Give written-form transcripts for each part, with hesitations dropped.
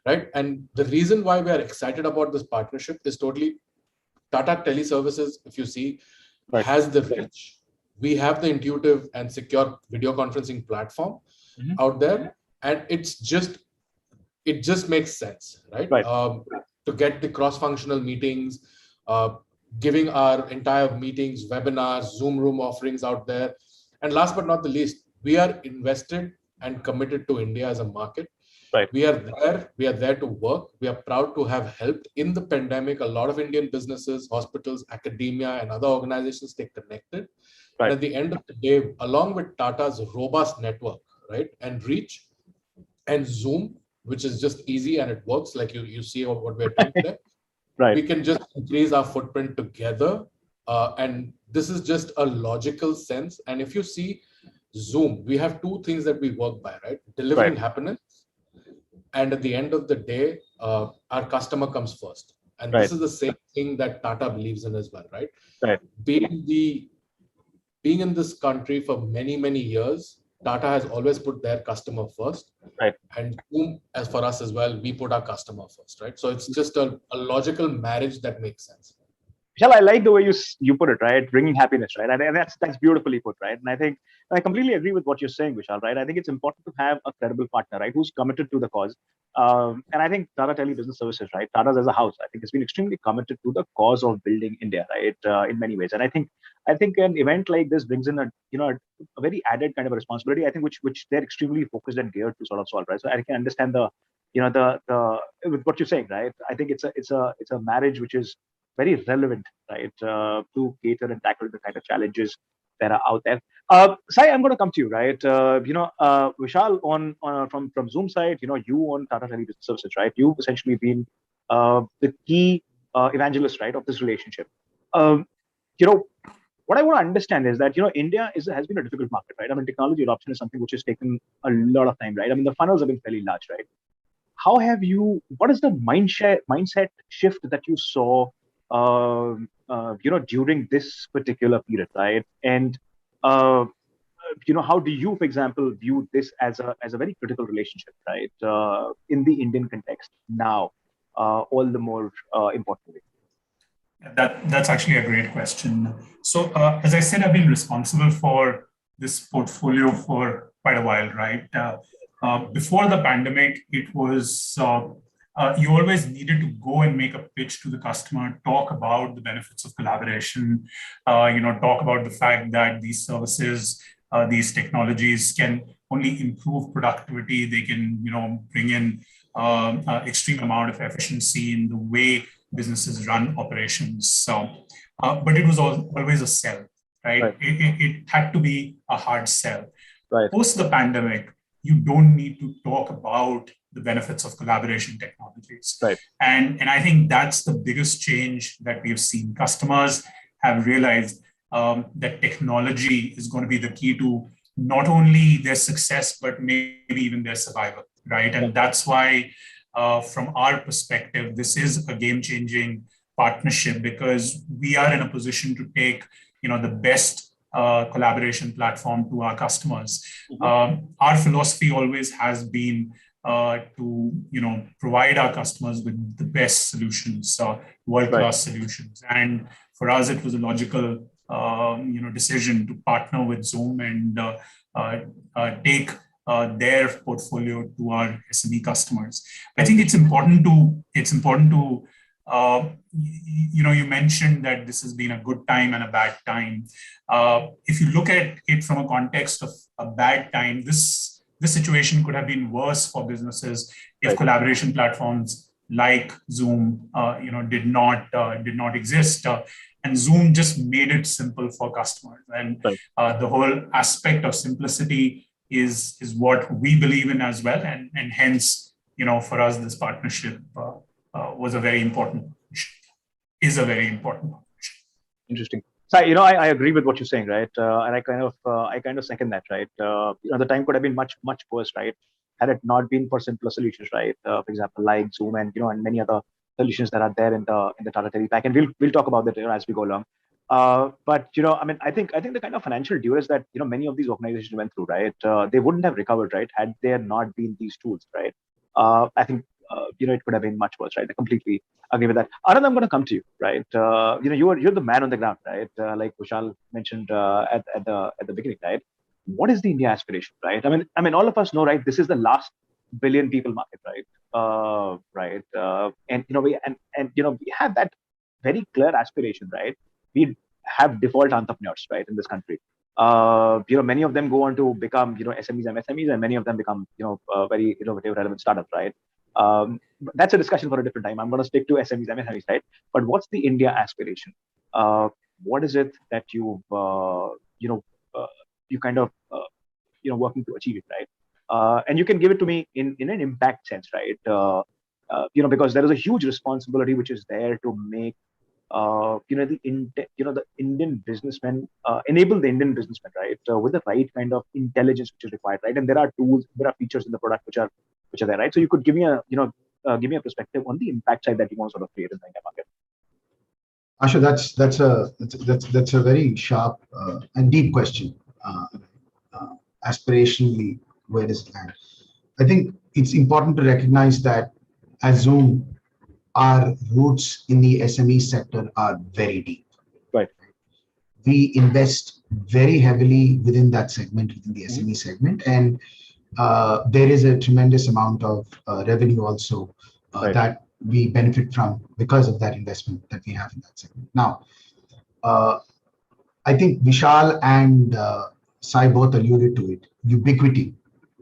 right? And the reason why we are excited about this partnership is totally Tata Tele Services, if you see, has the reach. We have the intuitive and secure video conferencing platform out there, and it just makes sense, right? To get the cross-functional meetings, giving our entire meetings, webinars, Zoom room offerings out there. And last but not the least, we are invested and committed to India as a market. We are there to work. We are proud to have helped in the pandemic a lot of Indian businesses, hospitals, academia, and other organizations stay connected. And at the end of the day, along with Tata's robust network, right, and reach, and Zoom, which is just easy and it works, like you see what we're doing today, we can just increase our footprint together. And this is just a logical sense. And if you see Zoom, we have two things that we work by, right? Delivering happiness. And at the end of the day, our customer comes first. And this is the same thing that Tata believes in as well, right? Being in this country for many, many years, Tata has always put their customer first. And Zoom, as for us as well, we put our customer first, right? So it's just a logical marriage that makes sense. Vishal, I like the way you put it, right? Bringing happiness, right? And that's beautifully put, right? And I think I completely agree with what you're saying, Vishal, right? I think it's important to have a credible partner, right? Who's committed to the cause. And I think Tata Tele Business Services, right? Tata's as a house, I think, has been extremely committed to the cause of building India, right? In many ways. And I think an event like this brings in a very added kind of a responsibility, I think, which they're extremely focused and geared to sort of solve, right? So I can understand the with what you're saying, right? I think it's a marriage which is very relevant, right, to cater and tackle the kind of challenges that are out there. Sai, I'm going to come to you, right? Vishal, from Zoom side, you on Tata Tele Business Services, right? You've essentially been the key evangelist, right, of this relationship. What I want to understand is that India has been a difficult market, right? I mean, technology adoption is something which has taken a lot of time, right? I mean, the funnels have been fairly large, right? What is the mindset shift that you saw during this particular period, right? And how do you, for example, view this as a very critical relationship, right? In the Indian context now, all the more importantly. That's actually a great question. So, as I said, I've been responsible for this portfolio for quite a while, right? Before the pandemic, it was you always needed to go and make a pitch to the customer, talk about the benefits of collaboration, talk about the fact that these services, these technologies can only improve productivity. They can, bring in extreme amount of efficiency in the way businesses run operations. So, but it was always a sell, right? It had to be a hard sell. Post the pandemic, you don't need to talk about the benefits of collaboration technologies. And I think that's the biggest change that we've seen. Customers have realized that technology is going to be the key to not only their success, but maybe even their survival, right? And that's why, from our perspective, this is a game-changing partnership because we are in a position to take, the best collaboration platform to our customers. Our philosophy always has been to provide our customers with the best solutions, world-class solutions. And for us, it was a logical decision to partner with Zoom and take their portfolio to our SME customers. I think it's important to you mentioned that this has been a good time and a bad time. If you look at it from a context of a bad time, this situation could have been worse for businesses if collaboration platforms like Zoom, did not exist. And Zoom just made it simple for customers. And the whole aspect of simplicity is what we believe in as well. And hence, for us, this partnership was a very important partnership, is a very important partnership. Interesting. So, I agree with what you're saying, right? And I kind of second that, right? The time could have been much, much worse, right? Had it not been for simpler solutions, right? For example, like Zoom and, and many other solutions that are there in the Tata Tele pack. And we'll talk about that as we go along. But, I think the kind of financial duress that, many of these organizations went through, right? They wouldn't have recovered, right? Had there not been these tools, right? I think it could have been much worse, right? I completely agree with that. Anand, I'm going to come to you, right? You're the man on the ground, right? Like Vishal mentioned at the beginning, right? What is the India aspiration, right? I mean, all of us know, right? This is the last billion people market, right? Right. And we have that very clear aspiration, right? We have default entrepreneurs, right, in this country. Many of them go on to become, SMEs, MSMEs, and many of them become, very innovative, relevant startups, right? That's a discussion for a different time. I'm going to stick to SMEs, MSMEs, right? But what's the India aspiration? What is it that you kind of, working to achieve it, right? And you can give it to me in an impact sense, right? Because there is a huge responsibility which is there to make the Indian businessmen enable the Indian businessmen, right, with the right kind of intelligence which is required, right? And there are tools, there are features in the product which are there, right? So you could give me a perspective on the impact side that you want to sort of create in the India market. Ashu, that's a very sharp and deep question. Aspirationally, where does it land? I think it's important to recognize that as Zoom, our roots in the SME sector are very deep. Right. We invest very heavily within that segment, within the SME segment, and there is a tremendous amount of revenue also that we benefit from because of that investment that we have in that segment. Now, I think Vishal and Sai both alluded to it, ubiquity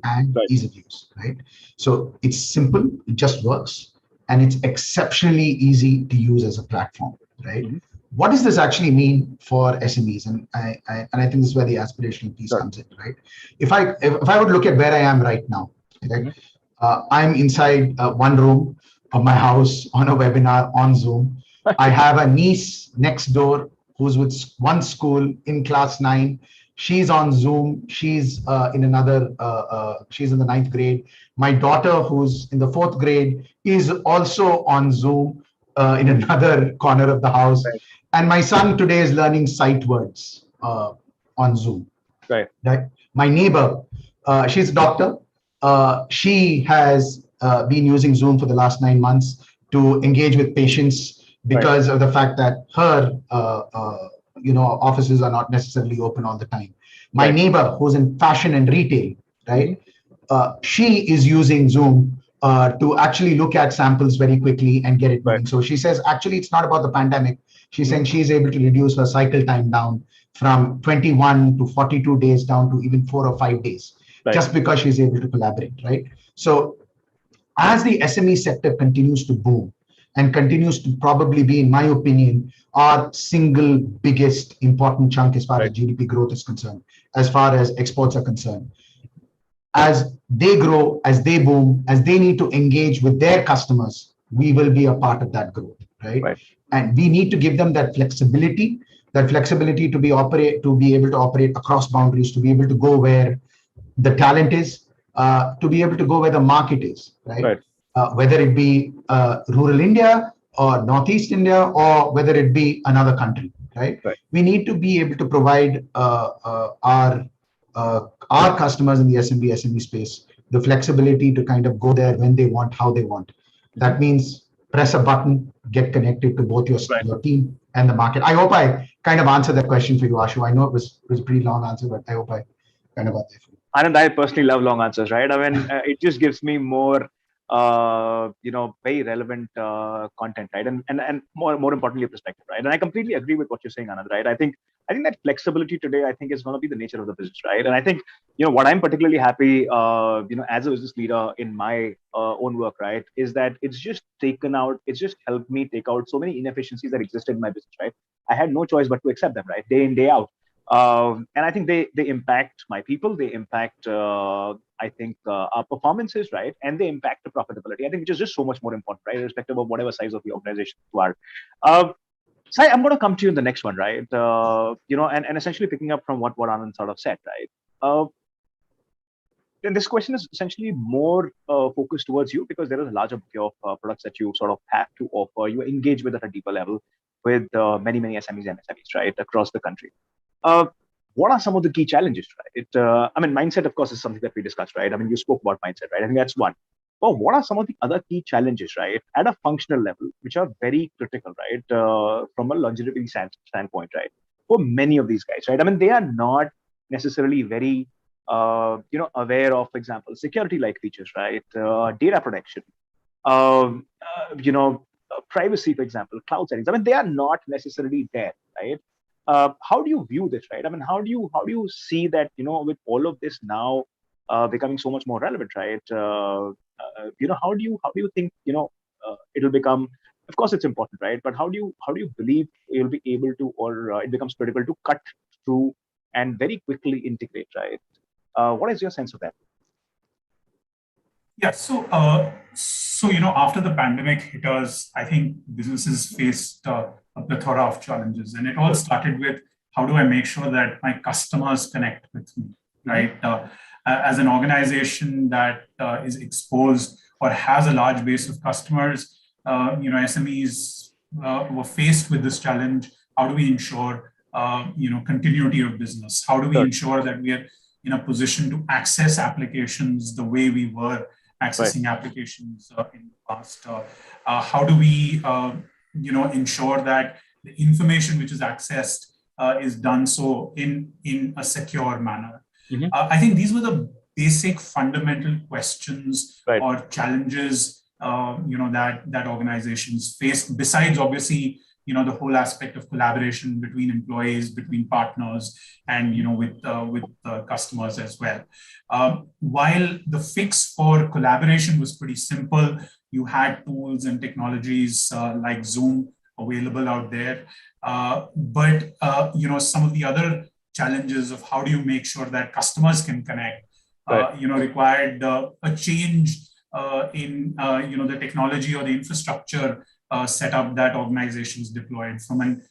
and ease of use, right? So it's simple, it just works, and it's exceptionally easy to use as a platform, right? What does this actually mean for SMEs? And I think this is where the aspirational piece comes in, right? If I would look at where I am right now, right? I'm inside one room of my house on a webinar on Zoom. I have a niece next door who's with one school in class 9. She's on Zoom. She's in another, she's in the 9th grade. My daughter, who's in the 4th grade, is also on Zoom in another corner of the house. Right. And my son today is learning sight words on Zoom. Right. My neighbor, she's a doctor. She has been using Zoom for the last 9 months to engage with patients because of the fact that her offices are not necessarily open all the time. My neighbor, who's in fashion and retail, right? She is using Zoom to actually look at samples very quickly and get it moving. So she says, actually, it's not about the pandemic. She's saying she's able to reduce her cycle time down from 21 to 42 days down to even 4 or 5 days, just because she's able to collaborate, right? So as the SME sector continues to boom and continues to probably be, in my opinion, our single biggest important chunk as far as GDP growth is concerned, as far as exports are concerned. As they grow, as they boom, as they need to engage with their customers, we will be a part of that growth, right? And we need to give them that flexibility to be able to operate across boundaries, to be able to go where the talent is, to be able to go where the market is, right? Whether it be rural India or Northeast India, or whether it be another country, right? We need to be able to provide our customers in the SME space the flexibility to kind of go there when they want, how they want. That means press a button, get connected to both your team and the market. I hope I kind of answered that question for you, Ashu. I know it was a pretty long answer, but I hope I kind of got there for you. Anand, I personally love long answers, right? I mean, it just gives me more, very relevant content, right? And more importantly, perspective, right? And I completely agree with what you're saying, Anand, right? I think that flexibility today, I think, is going to be the nature of the business, right? And I think, what I'm particularly happy, as a business leader in my own work, right, is that it's just helped me take out so many inefficiencies that existed in my business, right? I had no choice but to accept them, right? Day in, day out. And I think they impact my people, they impact, our performances, right? And they impact the profitability, I think, which is just so much more important, right? Irrespective of whatever size of the organization you are. Sai, I'm going to come to you in the next one, right? And essentially picking up from what Anand sort of said, right? And this question is essentially more focused towards you because there is a larger bouquet of products that you sort of have to offer. You engage with at a deeper level with many SMEs and SMEs, right, across the country. What are some of the key challenges, right? Mindset, of course, is something that we discussed, right? I mean, you spoke about mindset, right? I think that's one. Well, what are some of the other key challenges, right, at a functional level, which are very critical, right, from a longevity standpoint, right, for many of these guys, right? I mean, they are not necessarily very, aware of, for example, security-like features, right, data protection, privacy, for example, cloud settings. I mean, they are not necessarily there, right? How do you view this, right? I mean, how do you see that, with all of this now becoming so much more relevant, right? How do you think, it'll become? Of course, it's important, right? But how do you believe you'll be able to, or it becomes critical to cut through and very quickly integrate, right? What is your sense of that? Yeah. After the pandemic hit us, I think businesses faced a plethora of challenges, and it all started with how do I make sure that my customers connect with me, right? As an organization that is exposed or has a large base of customers, SMEs were faced with this challenge. How do we ensure, continuity of business? How do we ensure that we are in a position to access applications the way we were accessing applications in the past? How do we, ensure that the information which is accessed is done so in a secure manner? I think these were the basic fundamental questions or challenges, that organizations face. Besides, obviously, the whole aspect of collaboration between employees, between partners, and with customers as well. While the fix for collaboration was pretty simple, you had tools and technologies like Zoom available out there. But some of the other challenges of how do you make sure that customers can connect, required a change in the technology or the infrastructure setup that organizations deployed from an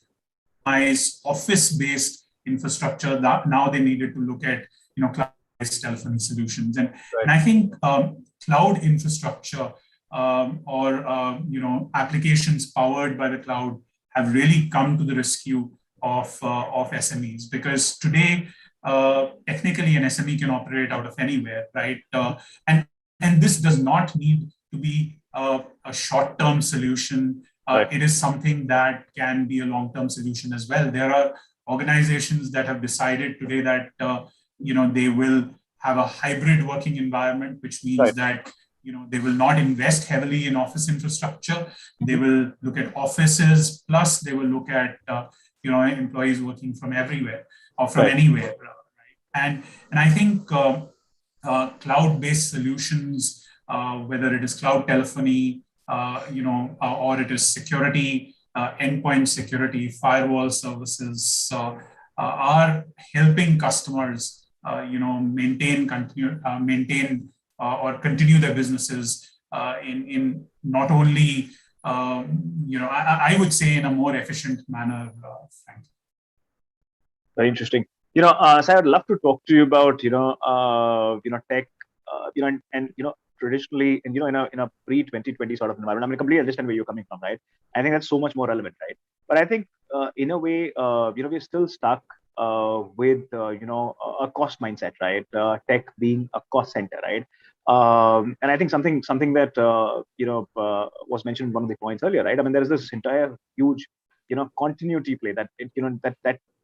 office-based infrastructure. That now they needed to look at cloud-based telephony solutions, and I think cloud infrastructure or applications powered by the cloud have really come to the rescue of SMEs, because today technically an SME can operate out of anywhere, right? And this does not need to be a short-term solution. It is something that can be a long-term solution as well. There are organizations that have decided today that they will have a hybrid working environment, which means that they will not invest heavily in office infrastructure. They will look at offices, plus they will look at employees working from everywhere or from anywhere. And I think cloud-based solutions, whether it is cloud telephony, or it is security, endpoint security, firewall services, are helping customers, maintain or continue their businesses in not only, I would say in a more efficient manner, frankly. Very interesting. So I would love to talk to you about, tech, and traditionally, in a pre-2020 sort of environment. I mean, I completely understand where you're coming from, right? I think that's so much more relevant, right? But I think, in a way, we're still stuck with, a cost mindset, right? Tech being a cost center, right? And I think something that, was mentioned in one of the points earlier, right? I mean, there is this entire huge, continuity play that,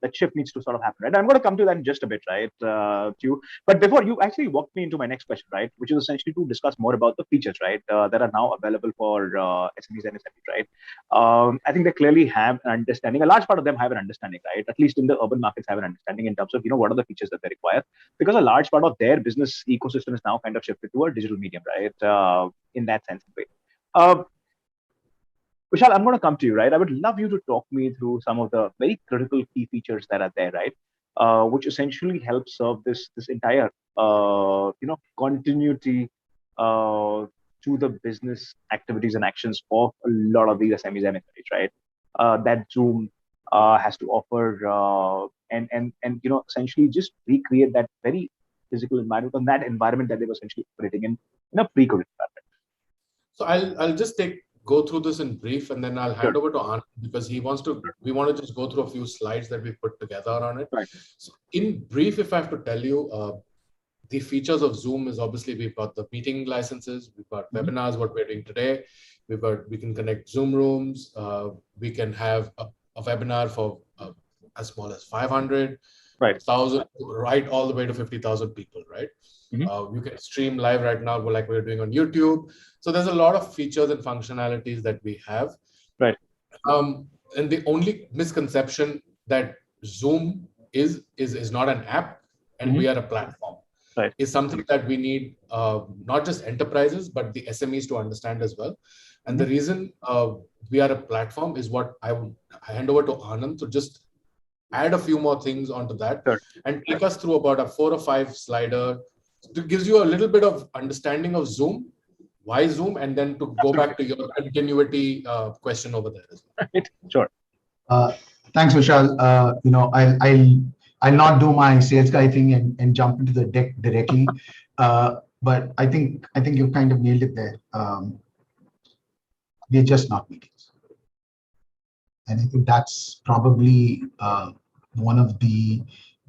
that shift needs to sort of happen, right? I'm going to come to that in just a bit, right? But before, you actually walked me into my next question, right? Which is essentially to discuss more about the features, right? That are now available for SMEs and SMEs, right? I think they clearly have an understanding. A large part of them have an understanding, right? At least in the urban markets, have an understanding in terms of, what are the features that they require, because a large part of their business ecosystem is now kind of shifted to a digital medium, right? In that sense, Vishal, I'm going to come to you, right? I would love you to talk me through some of the very critical key features that are there, right? Which essentially help serve this entire, continuity to the business activities and actions of a lot of these SMEs and SMEs, right? That Zoom has to offer, and essentially just recreate that very physical environment, and that environment that they were essentially operating in a pre-COVID environment. So I'll just go through this in brief, and then I'll hand over to Anand, because we want to just go through a few slides that we put together on it. Right. So in brief, if I have to tell you, the features of Zoom is obviously we've got the meeting licenses, we've got webinars, what we're doing today. We can connect Zoom rooms. We can have a webinar for as small as 500, 1,000, right all the way to 50,000 people, right? You can stream live right now, like we're doing on YouTube. So there's a lot of features and functionalities that we have. Right. And the only misconception that Zoom is not an app and we are a platform. Right. Is something that we need not just enterprises, but the SMEs to understand as well. And the reason we are a platform is what I hand over to Anand to just add a few more things onto that and take us through about a 4 or 5 slider. It gives you a little bit of understanding of Zoom, why Zoom, and then to go back to your continuity question over there as well. Right. Sure. Thanks, Vishal. I'll not do my sales guy thing and jump into the deck directly, but I think you've kind of nailed it there. We're just not meetings, and I think that's probably one of the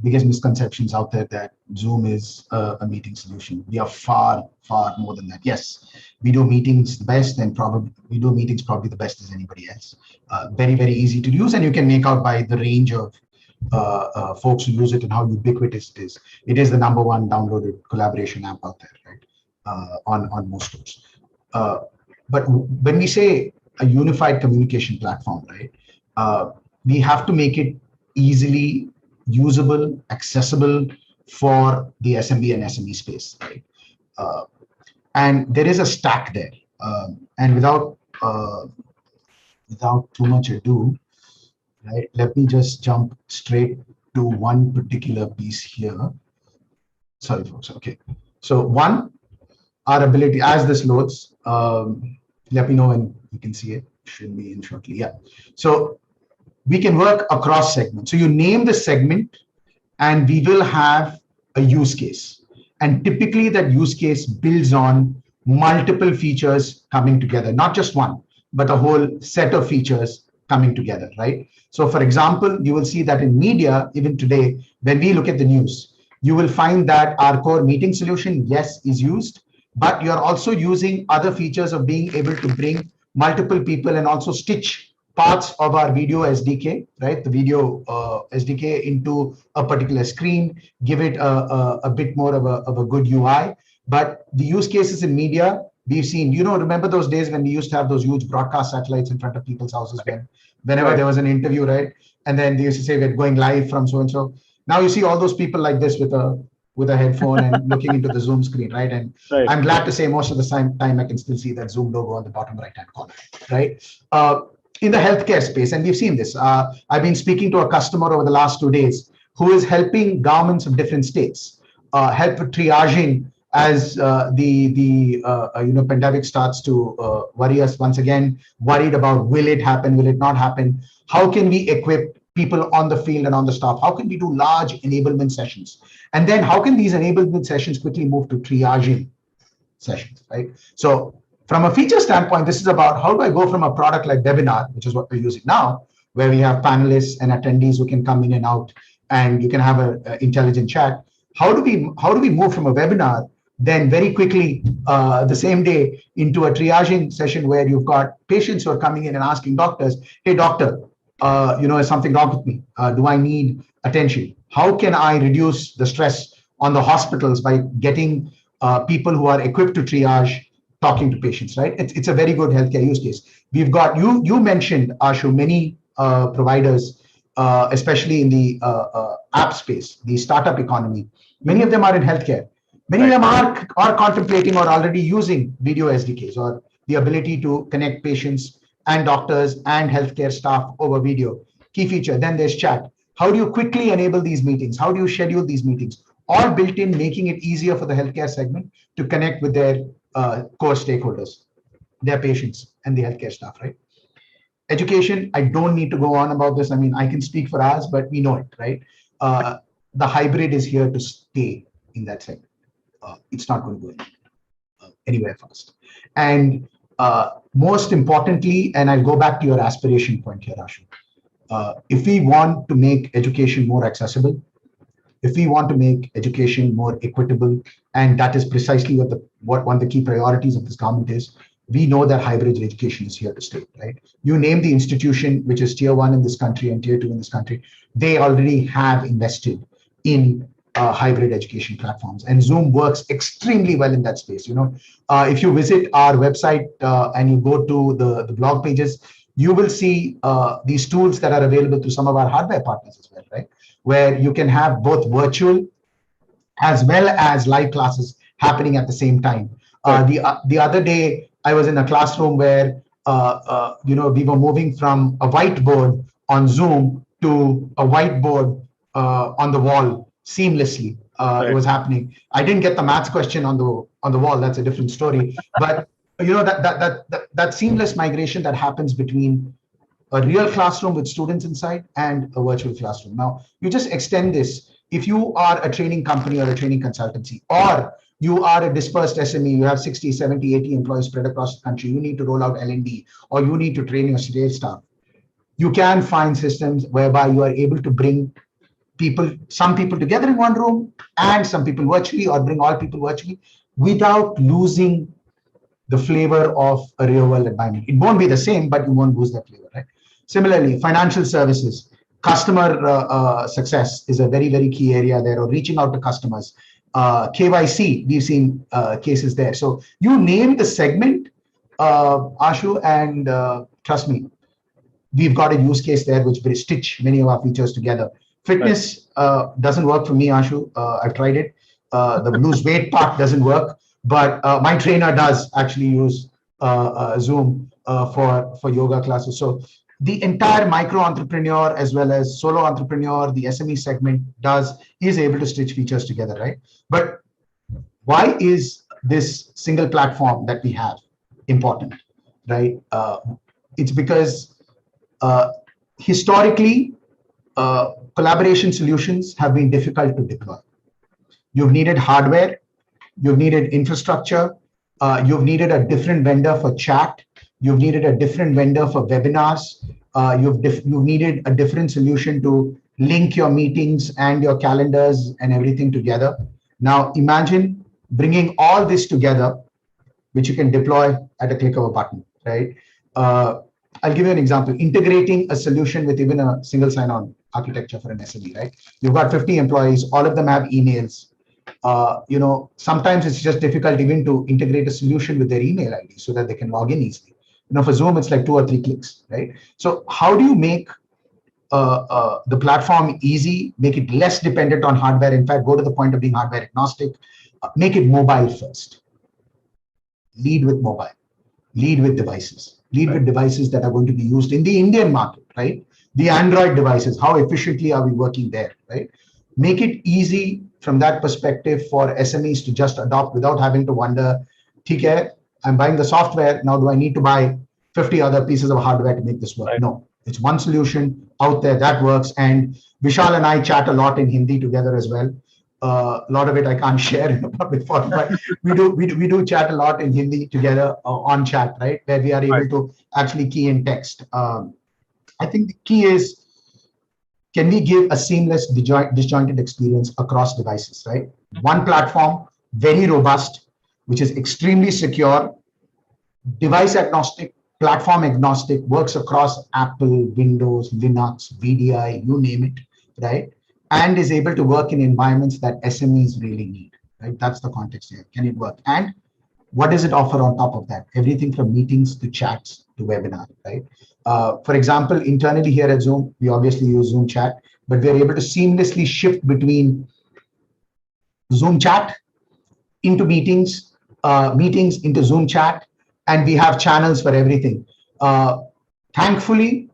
biggest misconceptions out there, that Zoom is a meeting solution. We are far more than that. Yes, we do meetings the best, and probably the best as anybody else. Very easy to use, and you can make out by the range of folks who use it and how ubiquitous it is. It is the #1 downloaded collaboration app out there, right? On most stores. But when we say a unified communication platform, right? We have to make it easily usable, accessible for the SMB and SME space, right? And there is a stack there. And without too much ado, right, let me just jump straight to one particular piece here. Sorry, folks. Okay. So one, our ability, as this loads, let me know when you can see it. Should be in shortly. Yeah. So we can work across segments. So you name the segment and we will have a use case. And typically that use case builds on multiple features coming together, not just one, but a whole set of features coming together, right? So for example, you will see that in media, even today, when we look at the news, you will find that our core meeting solution, yes, is used, but you're also using other features of being able to bring multiple people and also stitch parts of our video SDK, right? The video SDK into a particular screen, give it a bit more of a good UI. But the use cases in media, we've seen, remember those days when we used to have those huge broadcast satellites in front of people's houses whenever there was an interview, right? And then they used to say, we're going live from so-and-so. Now you see all those people like this with a headphone and looking into the Zoom screen, right? And I'm glad to say most of the time I can still see that Zoom logo on the bottom right-hand corner, right? In the healthcare space, and we've seen this. I've been speaking to a customer over the last 2 days who is helping governments of different states help with triaging as the pandemic starts to worry us once again, worried about will it happen, will it not happen? How can we equip people on the field and on the staff? How can we do large enablement sessions? And then how can these enablement sessions quickly move to triaging sessions, right? So from a feature standpoint, this is about how do I go from a product like webinar, which is what we're using now, where we have panelists and attendees who can come in and out, and you can have an intelligent chat. How do we move from a webinar then very quickly the same day into a triaging session where you've got patients who are coming in and asking doctors, hey doctor, is something wrong with me? Do I need attention? How can I reduce the stress on the hospitals by getting people who are equipped to triage talking to patients, right? It's a very good healthcare use case. We've got, you mentioned, Ashu, many providers, especially in the app space, the startup economy. Many of them are in healthcare. Many of them are contemplating or already using video SDKs or the ability to connect patients and doctors and healthcare staff over video. Key feature. Then there's chat. How do you quickly enable these meetings? How do you schedule these meetings? All built in, making it easier for the healthcare segment to connect with their core stakeholders, their patients and the healthcare staff, right? Education, I don't need to go on about this. I mean, I can speak for hours, but we know it, right? The hybrid is here to stay in that segment. It's not going to go anywhere fast. And most importantly, and I'll go back to your aspiration point here, Ashu. If we want to make education more accessible, if we want to make education more equitable, and that is precisely what one of the key priorities of this government is, we know that hybrid education is here to stay, right? You name the institution which is tier 1 in this country and tier 2 in this country, they already have invested in hybrid education platforms, and Zoom works extremely well in that space. If you visit our website and you go to the blog pages, you will see these tools that are available to some of our hardware partners as well, right? Where you can have both virtual as well as live classes happening at the same time. The other day, I was in a classroom where we were moving from a whiteboard on Zoom to a whiteboard on the wall seamlessly. It was happening. I didn't get the maths question on the wall. That's a different story. But that seamless migration that happens between a real classroom with students inside and a virtual classroom. Now, you just extend this. If you are a training company or a training consultancy, or you are a dispersed SME, you have 60, 70, 80 employees spread across the country, you need to roll out L&D, or you need to train your sales staff. You can find systems whereby you are able to bring some people together in one room and some people virtually, or bring all people virtually, without losing the flavor of a real world environment. It won't be the same, but you won't lose that flavor, right? Similarly, financial services, customer success is a very, very key area there, or reaching out to customers. KYC, we've seen cases there. So you name the segment, Ashu, and trust me, we've got a use case there which will stitch many of our features together. Fitness doesn't work for me, Ashu. I've tried it. The lose weight part doesn't work, but my trainer does actually use Zoom for yoga classes. So the entire micro entrepreneur as well as solo entrepreneur, the SME segment is able to stitch features together, right? But why is this single platform that we have important, right? It's because historically, collaboration solutions have been difficult to deploy. You've needed hardware, you've needed infrastructure, you've needed a different vendor for chat, you've needed a different vendor for webinars, you've needed a different solution to link your meetings and your calendars and everything together. Now imagine bringing all this together, which you can deploy at a click of a button, right? I'll give you an example. Integrating a solution with even a single sign-on architecture for an SME, right? You've got 50 employees, all of them have emails. Sometimes it's just difficult even to integrate a solution with their email ID so that they can log in easily. For Zoom, it's like 2 or 3 clicks, right? So how do you make the platform easy, make it less dependent on hardware? In fact, go to the point of being hardware agnostic, make it mobile first. Lead with mobile, lead with devices, lead with devices that are going to be used in the Indian market, right? The Android devices, how efficiently are we working there, right? Make it easy from that perspective for SMEs to just adopt without having to wonder, okay, I'm buying the software, now do I need to buy 50 other pieces of hardware to make this work? Right. No, it's one solution out there that works. And Vishal and I chat a lot in Hindi together as well. A lot of it I can't share in a public forum, but we do chat a lot in Hindi together on chat, right? Where we are able to actually key in text. I think the key is, can we give a seamless disjointed experience across devices, right? One platform, very robust, which is extremely secure, device agnostic, platform agnostic, works across Apple, Windows, Linux, VDI, you name it, right? And is able to work in environments that SMEs really need, right? That's the context here. Can it work? And what does it offer on top of that? Everything from meetings to chats to webinar, right? For example, internally here at Zoom, we obviously use Zoom chat, but we're able to seamlessly shift between Zoom chat into meetings, meetings into Zoom chat, and we have channels for everything. Thankfully,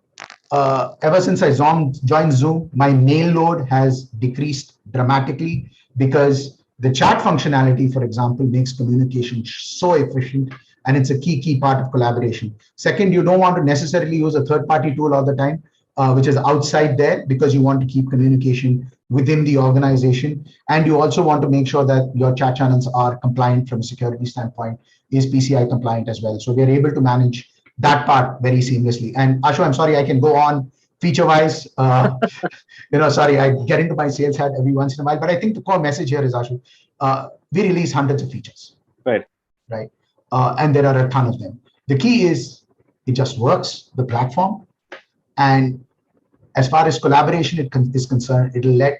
ever since I joined Zoom, my mail load has decreased dramatically because the chat functionality, for example, makes communication so efficient, and it's a key part of collaboration. Second, you don't want to necessarily use a third-party tool all the time, which is outside there, because you want to keep communication within the organization. And you also want to make sure that your chat channels are compliant from a security standpoint, is PCI compliant as well. So we're able to manage that part very seamlessly. And Ashu, I'm sorry, I can go on feature-wise, sorry, I get into my sales hat every once in a while, but I think the core message here is, Ashu, we release hundreds of features. Right. And there are a ton of them. The key is it just works, the platform. And as far as collaboration is concerned, it'll let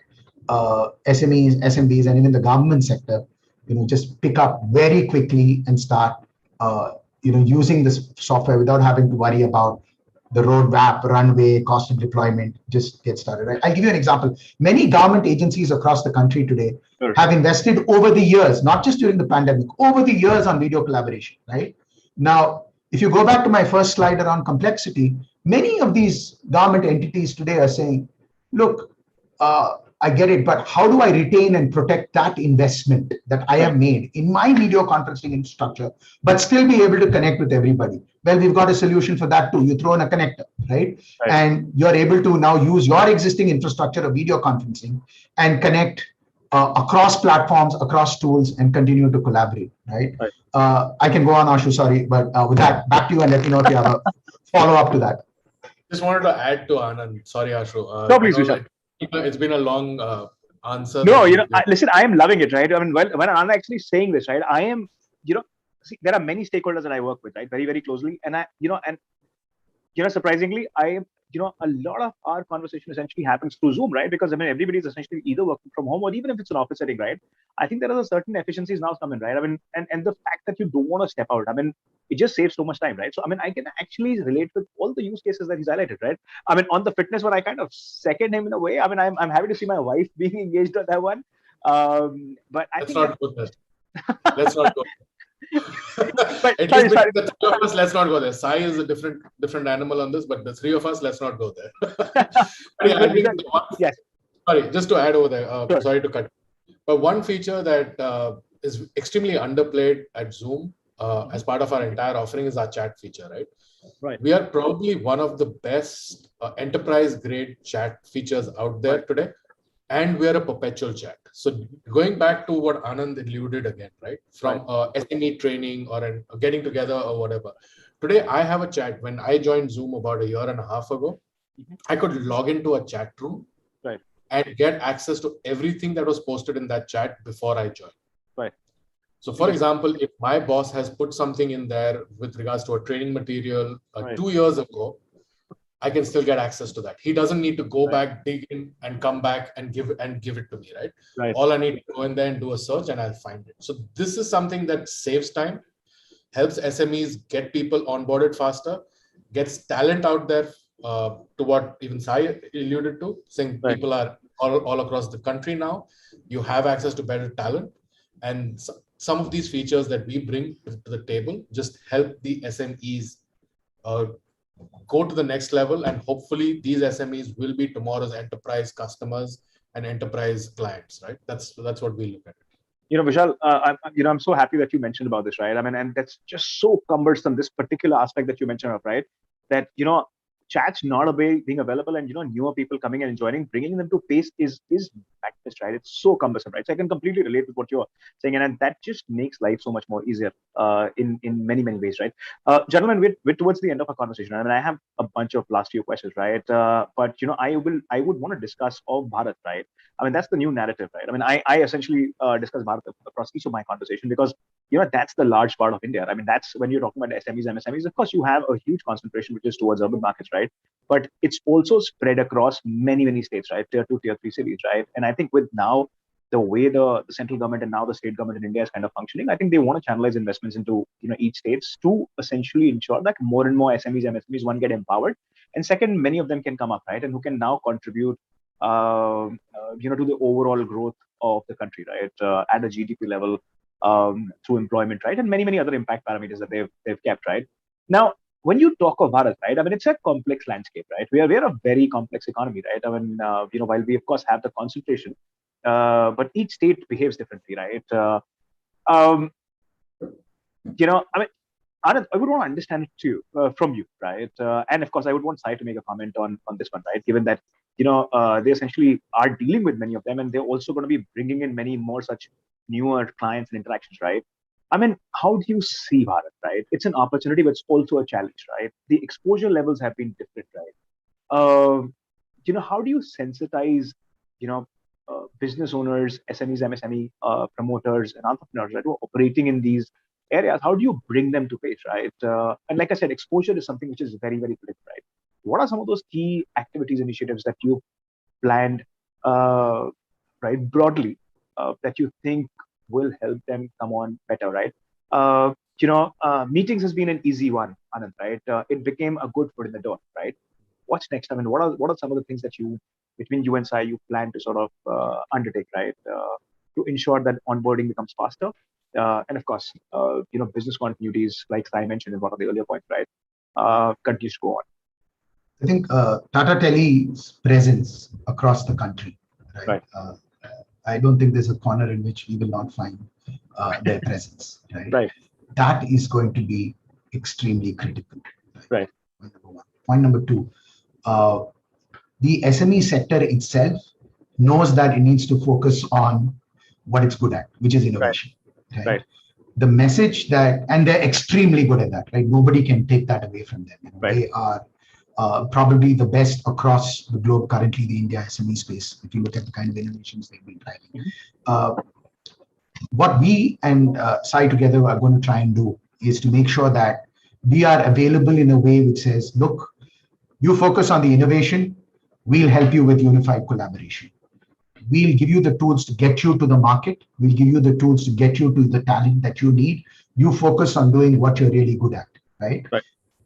SMEs, SMBs, and even the government sector, just pick up very quickly and start, using this software without having to worry about the roadmap, runway, cost of deployment. Just get started. Right? I'll give you an example. Many government agencies across the country today have invested over the years, not just during the pandemic, over the years on video collaboration. Right now, if you go back to my first slide around complexity, many of these government entities today are saying, look, I get it, but how do I retain and protect that investment that I have made in my video conferencing infrastructure, but still be able to connect with everybody? Well, we've got a solution for that too. You throw in a connector, right? And you're able to now use your existing infrastructure of video conferencing and connect across platforms, across tools, and continue to collaborate, right? I can go on, Ashu, sorry, but with that, back to you and let me know if you have a follow-up to that. Just wanted to add to Anand. Sorry, Ashu. No, please, Vishal. It's been a long answer. No, listen, I am loving it, right? I mean, when Anand actually saying this, right, I am, see, there are many stakeholders that I work with, right, very, very closely. And surprisingly, a lot of our conversation essentially happens through Zoom, right? Because, I mean, everybody is essentially either working from home or even if it's an office setting, right? I think there are certain efficiencies now coming, right? I mean, and the fact that you don't want to step out, I mean, it just saves so much time, right? So, I mean, I can actually relate with all the use cases that he's highlighted, right? I mean, on the fitness one, I kind of second him in a way. I mean, I'm happy to see my wife being engaged on that one. But I think not good. Let's not go. But At least the three of us, let's not go there. Sai is a different animal on this, but the three of us, let's not go there. Yes. Sorry, just to add over there. Sorry to cut. But one feature that is extremely underplayed at Zoom as part of our entire offering is our chat feature, right? Right. We are probably one of the best enterprise-grade chat features out there today. And we are a perpetual chat. So going back to what Anand alluded again, right? From SME training or getting together or whatever. Today, I have a chat. When I joined Zoom about a year and a half ago, I could log into a chat room and get access to everything that was posted in that chat before I joined. Right. So for example, if my boss has put something in there with regards to a training material 2 years ago, I can still get access to that. He doesn't need to go back, dig in, and come back and give it to me, right? All I need to go in there and do a search, and I'll find it. So this is something that saves time, helps SMEs get people onboarded faster, gets talent out there. To what even Sai alluded to, saying people are all across the country now. You have access to better talent, and some of these features that we bring to the table just help the SMEs. Go to the next level, and hopefully these SMEs will be tomorrow's enterprise customers and enterprise clients, right? That's what we look at. Vishal, I'm so happy that you mentioned about this, right? I mean, and that's just so cumbersome, this particular aspect that you mentioned of, right? That, chat's not being available, and newer people coming and joining, bringing them to pace is practice, right? It's so cumbersome, right? So I can completely relate with what you're saying, and that just makes life so much more easier in many ways, right? Gentlemen, we're towards the end of our conversation. I mean, I have a bunch of last few questions, right? But I would want to discuss of Bharat, right? I mean, that's the new narrative, right? I mean, I essentially discuss Bharat across each of my conversation because that's the large part of India. I mean, that's when you're talking about SMEs, MSMEs. Of course, you have a huge concentration which is towards urban markets, right? But it's also spread across many states, right? Tier 2, Tier 3 cities, right? And I think with now the way the central government and now the state government in India is kind of functioning, I think they want to channelize investments into each states to essentially ensure that more and more SMEs, MSMEs, one, get empowered, and second, many of them can come up, right, and who can now contribute, to the overall growth of the country, right, at a GDP level, through employment, right, and many other impact parameters that they've kept, right. Now, when you talk of Bharat, right, I mean, it's a complex landscape, right? We are a very complex economy, right? I mean, while we of course have the concentration, but each state behaves differently, right? I mean, Anand, I would want to understand it too from you, right? And of course, I would want Sai to make a comment on this one, right? Given that they essentially are dealing with many of them, and they're also going to be bringing in many more such newer clients and interactions, right? I mean, how do you see Bharat, right? It's an opportunity, but it's also a challenge, right? The exposure levels have been different, right? how do you sensitize, business owners, SMEs, MSME, promoters, and entrepreneurs, right, who are operating in these areas? How do you bring them to page, right? And like I said, exposure is something which is very, very critical, right? What are some of those key activities, initiatives that you planned, right, broadly, that you think will help them come on better, right? Meetings has been an easy one, Anand, right? It became a good foot in the door, right? What's next? I mean, what are some of the things that between you and Sai, you plan to sort of undertake, right, to ensure that onboarding becomes faster, and of course, business continuities, like Sai mentioned in one of the earlier points, right, continues to go on. I think Tata Tele's presence across the country, right? I don't think there's a corner in which we will not find their presence, right? Right. That is going to be extremely critical. Right. Point number one. Point number two, the SME sector itself knows that it needs to focus on what it's good at, which is innovation. Right. The message and they're extremely good at that, right? Nobody can take that away from them. They are probably the best across the globe currently, the India SME space, if you look at the kind of innovations they've been driving. What we and Sai together are going to try and do is to make sure that we are available in a way which says, look, you focus on the innovation, we'll help you with unified collaboration. We'll give you the tools to get you to the market. We'll give you the tools to get you to the talent that you need. You focus on doing what you're really good at, right?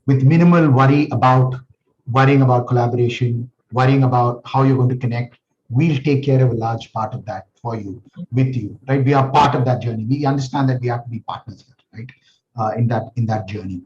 With minimal worrying about collaboration, worrying about how you're going to connect. We'll take care of a large part of that for you, with you, right? We are part of that journey. We understand that we have to be partners here, right? In that journey.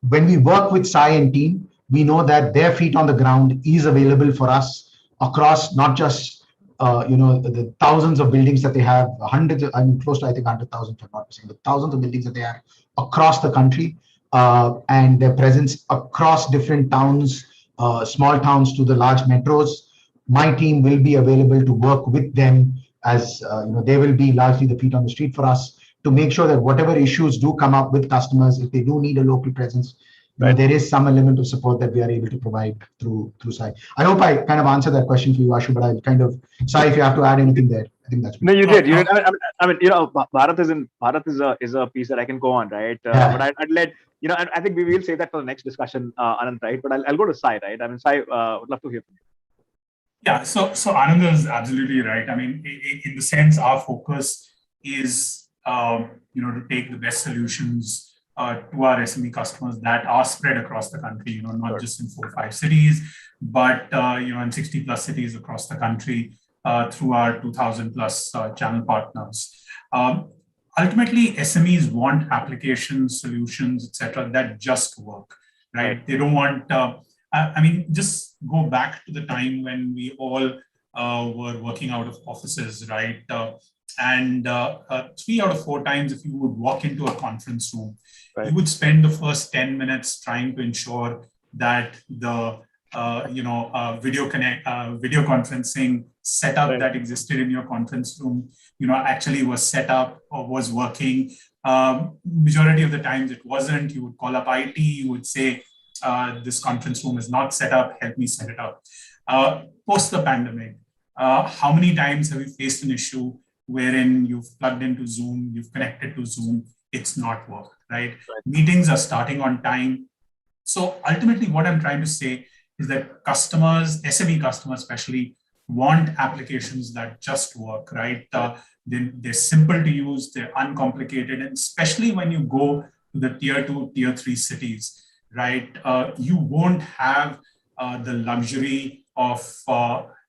When we work with Sai and team, we know that their feet on the ground is available for us across not just the thousands of buildings that they have, hundreds, close to I think 100,000, if I'm not mistaken, but thousands of buildings that they have across the country, and their presence across different towns, small towns to the large metros. My team will be available to work with them as they will be largely the feet on the street for us to make sure that whatever issues do come up with customers, if they do need a local presence, there is some element of support that we are able to provide through Sai. I hope I kind of answered that question for you, Ashu, but I'll kind of, Sai, if you have to add anything there, I think that's. No, you did. I mean, Bharat is a piece that I can go on, right? But I'd let, and I think we will save that for the next discussion, Anand, right? But I'll go to Sai, right? I mean, Sai, would love to hear from you. Yeah, so Anand is absolutely right. I mean, in the sense, our focus is, to take the best solutions to our SME customers that are spread across the country, not just in 4 or 5 cities, but, in 60 plus cities across the country through our 2000 plus channel partners. Ultimately, SMEs want applications, solutions, etc., that just work, right? They don't want, just go back to the time when we all were working out of offices, right? And 3 out of 4 times, if you would walk into a conference room, you would spend the first 10 minutes trying to ensure that the video conferencing setup that existed in your conference room, actually was set up or was working. Majority of the times it wasn't. You would call up IT. You would say, this conference room is not set up. Help me set it up. Post the pandemic, how many times have you faced an issue wherein you've plugged into Zoom, you've connected to Zoom, it's not worked, right? Meetings are starting on time. So ultimately what I'm trying to say is that customers, SME customers especially, want applications that just work, right? They're simple to use, they're uncomplicated, and especially when you go to the tier 2, tier 3 cities, right? You won't have the luxury of,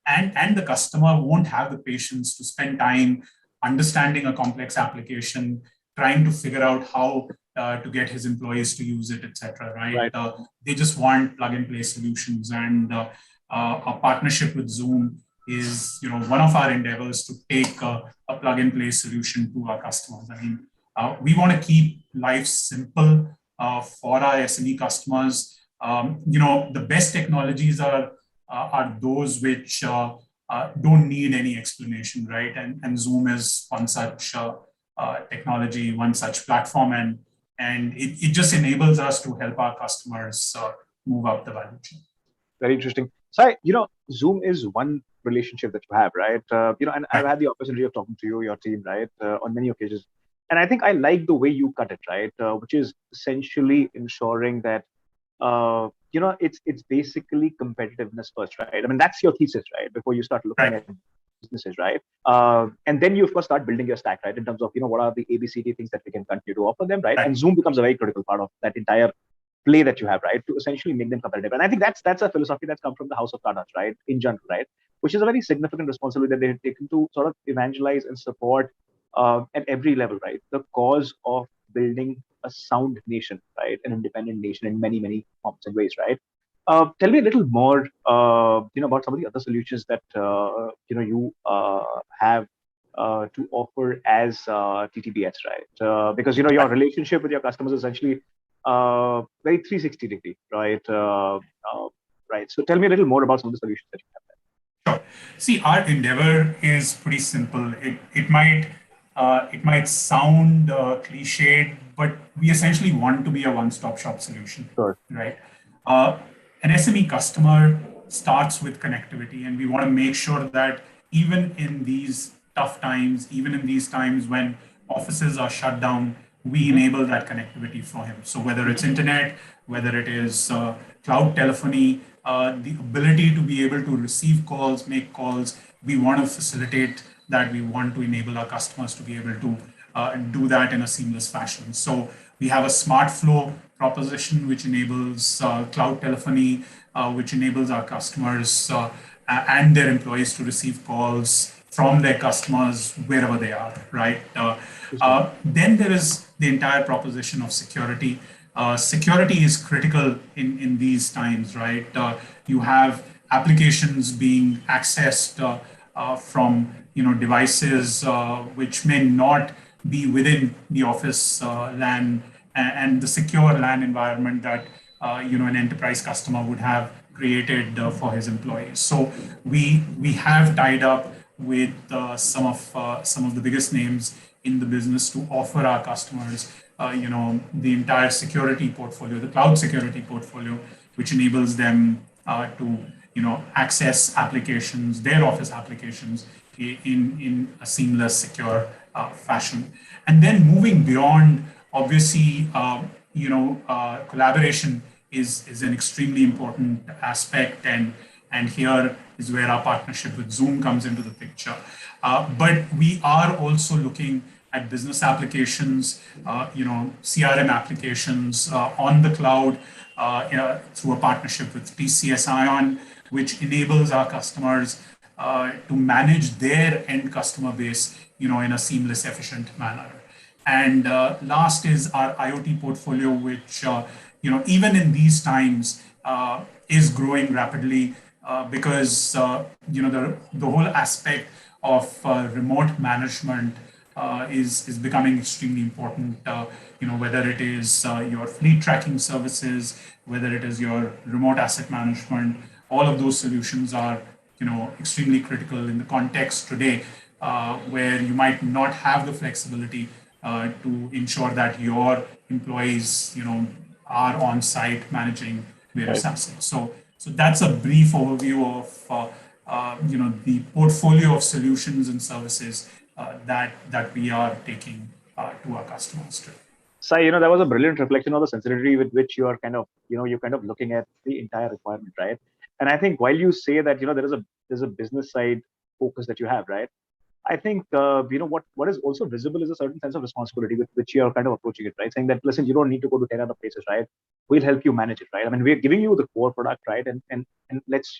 and the customer won't have the patience to spend time understanding a complex application, trying to figure out how to get his employees to use it, etc. Right? They just want plug-and-play solutions, and our partnership with Zoom is, one of our endeavors to take a plug-and-play solution to our customers. I mean, we want to keep life simple for our SME customers. The best technologies are those which don't need any explanation, right? And Zoom is one such technology, one such platform, and it just enables us to help our customers move up the value chain. Very interesting. So, Zoom is one relationship that you have, right? And I've had the opportunity of talking to you, your team, right, on many occasions. And I think I like the way you cut it, right? Which is essentially ensuring that, it's basically competitiveness first, right? I mean, that's your thesis, right? Before you start looking at businesses, right? And then you, of course, start building your stack, right? In terms of, what are the ABCD things that we can continue to offer them, right? And Zoom becomes a very critical part of that entire play that you have, right, to essentially make them competitive. And I think that's a philosophy that's come from the house of Tata, right, in general, right, which is a very significant responsibility that they've taken to sort of evangelize and support at every level, right, the cause of building a sound nation, right, an independent nation in many, many forms and ways, right. Tell me a little more, about some of the other solutions that you have to offer as TTBS, right? Because your relationship with your customers is essentially very 360 degree, right? Right. So tell me a little more about some of the solutions that you have there. Sure. See, our endeavor is pretty simple. It might sound cliched, but we essentially want to be a one-stop shop solution. Sure. Right. An SME customer starts with connectivity, and we want to make sure that even in these tough times, even in these times when offices are shut down, we enable that connectivity for him. So whether it's internet, whether it is cloud telephony, the ability to be able to receive calls, make calls, we want to facilitate that. We want to enable our customers to be able to do that in a seamless fashion. So we have a smart flow proposition which enables cloud telephony, which enables our customers and their employees to receive calls from their customers wherever they are, right? Then there is the entire proposition of security. Security is critical in these times, right? You have applications being accessed from devices which may not be within the office LAN and the secure LAN environment that an enterprise customer would have created for his employees. So we have tied up with some of the biggest names in the business to offer our customers, the entire security portfolio, the cloud security portfolio, which enables them to, access applications, their office applications, in a seamless, secure fashion. And then moving beyond, obviously, collaboration is an extremely important aspect, and here is where our partnership with Zoom comes into the picture. But we are also looking at business applications, CRM applications on the cloud through a partnership with TCS Ion, which enables our customers to manage their end customer base, in a seamless, efficient manner. And last is our IoT portfolio, which even in these times is growing rapidly because the whole aspect of remote management is becoming extremely important. Whether it is your fleet tracking services, whether it is your remote asset management, all of those solutions are extremely critical in the context today, where you might not have the flexibility to ensure that your employees are on site managing various assets. So that's a brief overview of the portfolio of solutions and services that we are taking to our customers today. Sai, that was a brilliant reflection of the sensitivity with which you are kind of, you're kind of looking at the entire requirement, right? And I think while you say that, there's a business side focus that you have, right? I think, what is also visible is a certain sense of responsibility with which you're kind of approaching it, right? Saying that, listen, you don't need to go to 10 other places, right? We'll help you manage it, right? I mean, we're giving you the core product, right? And let's,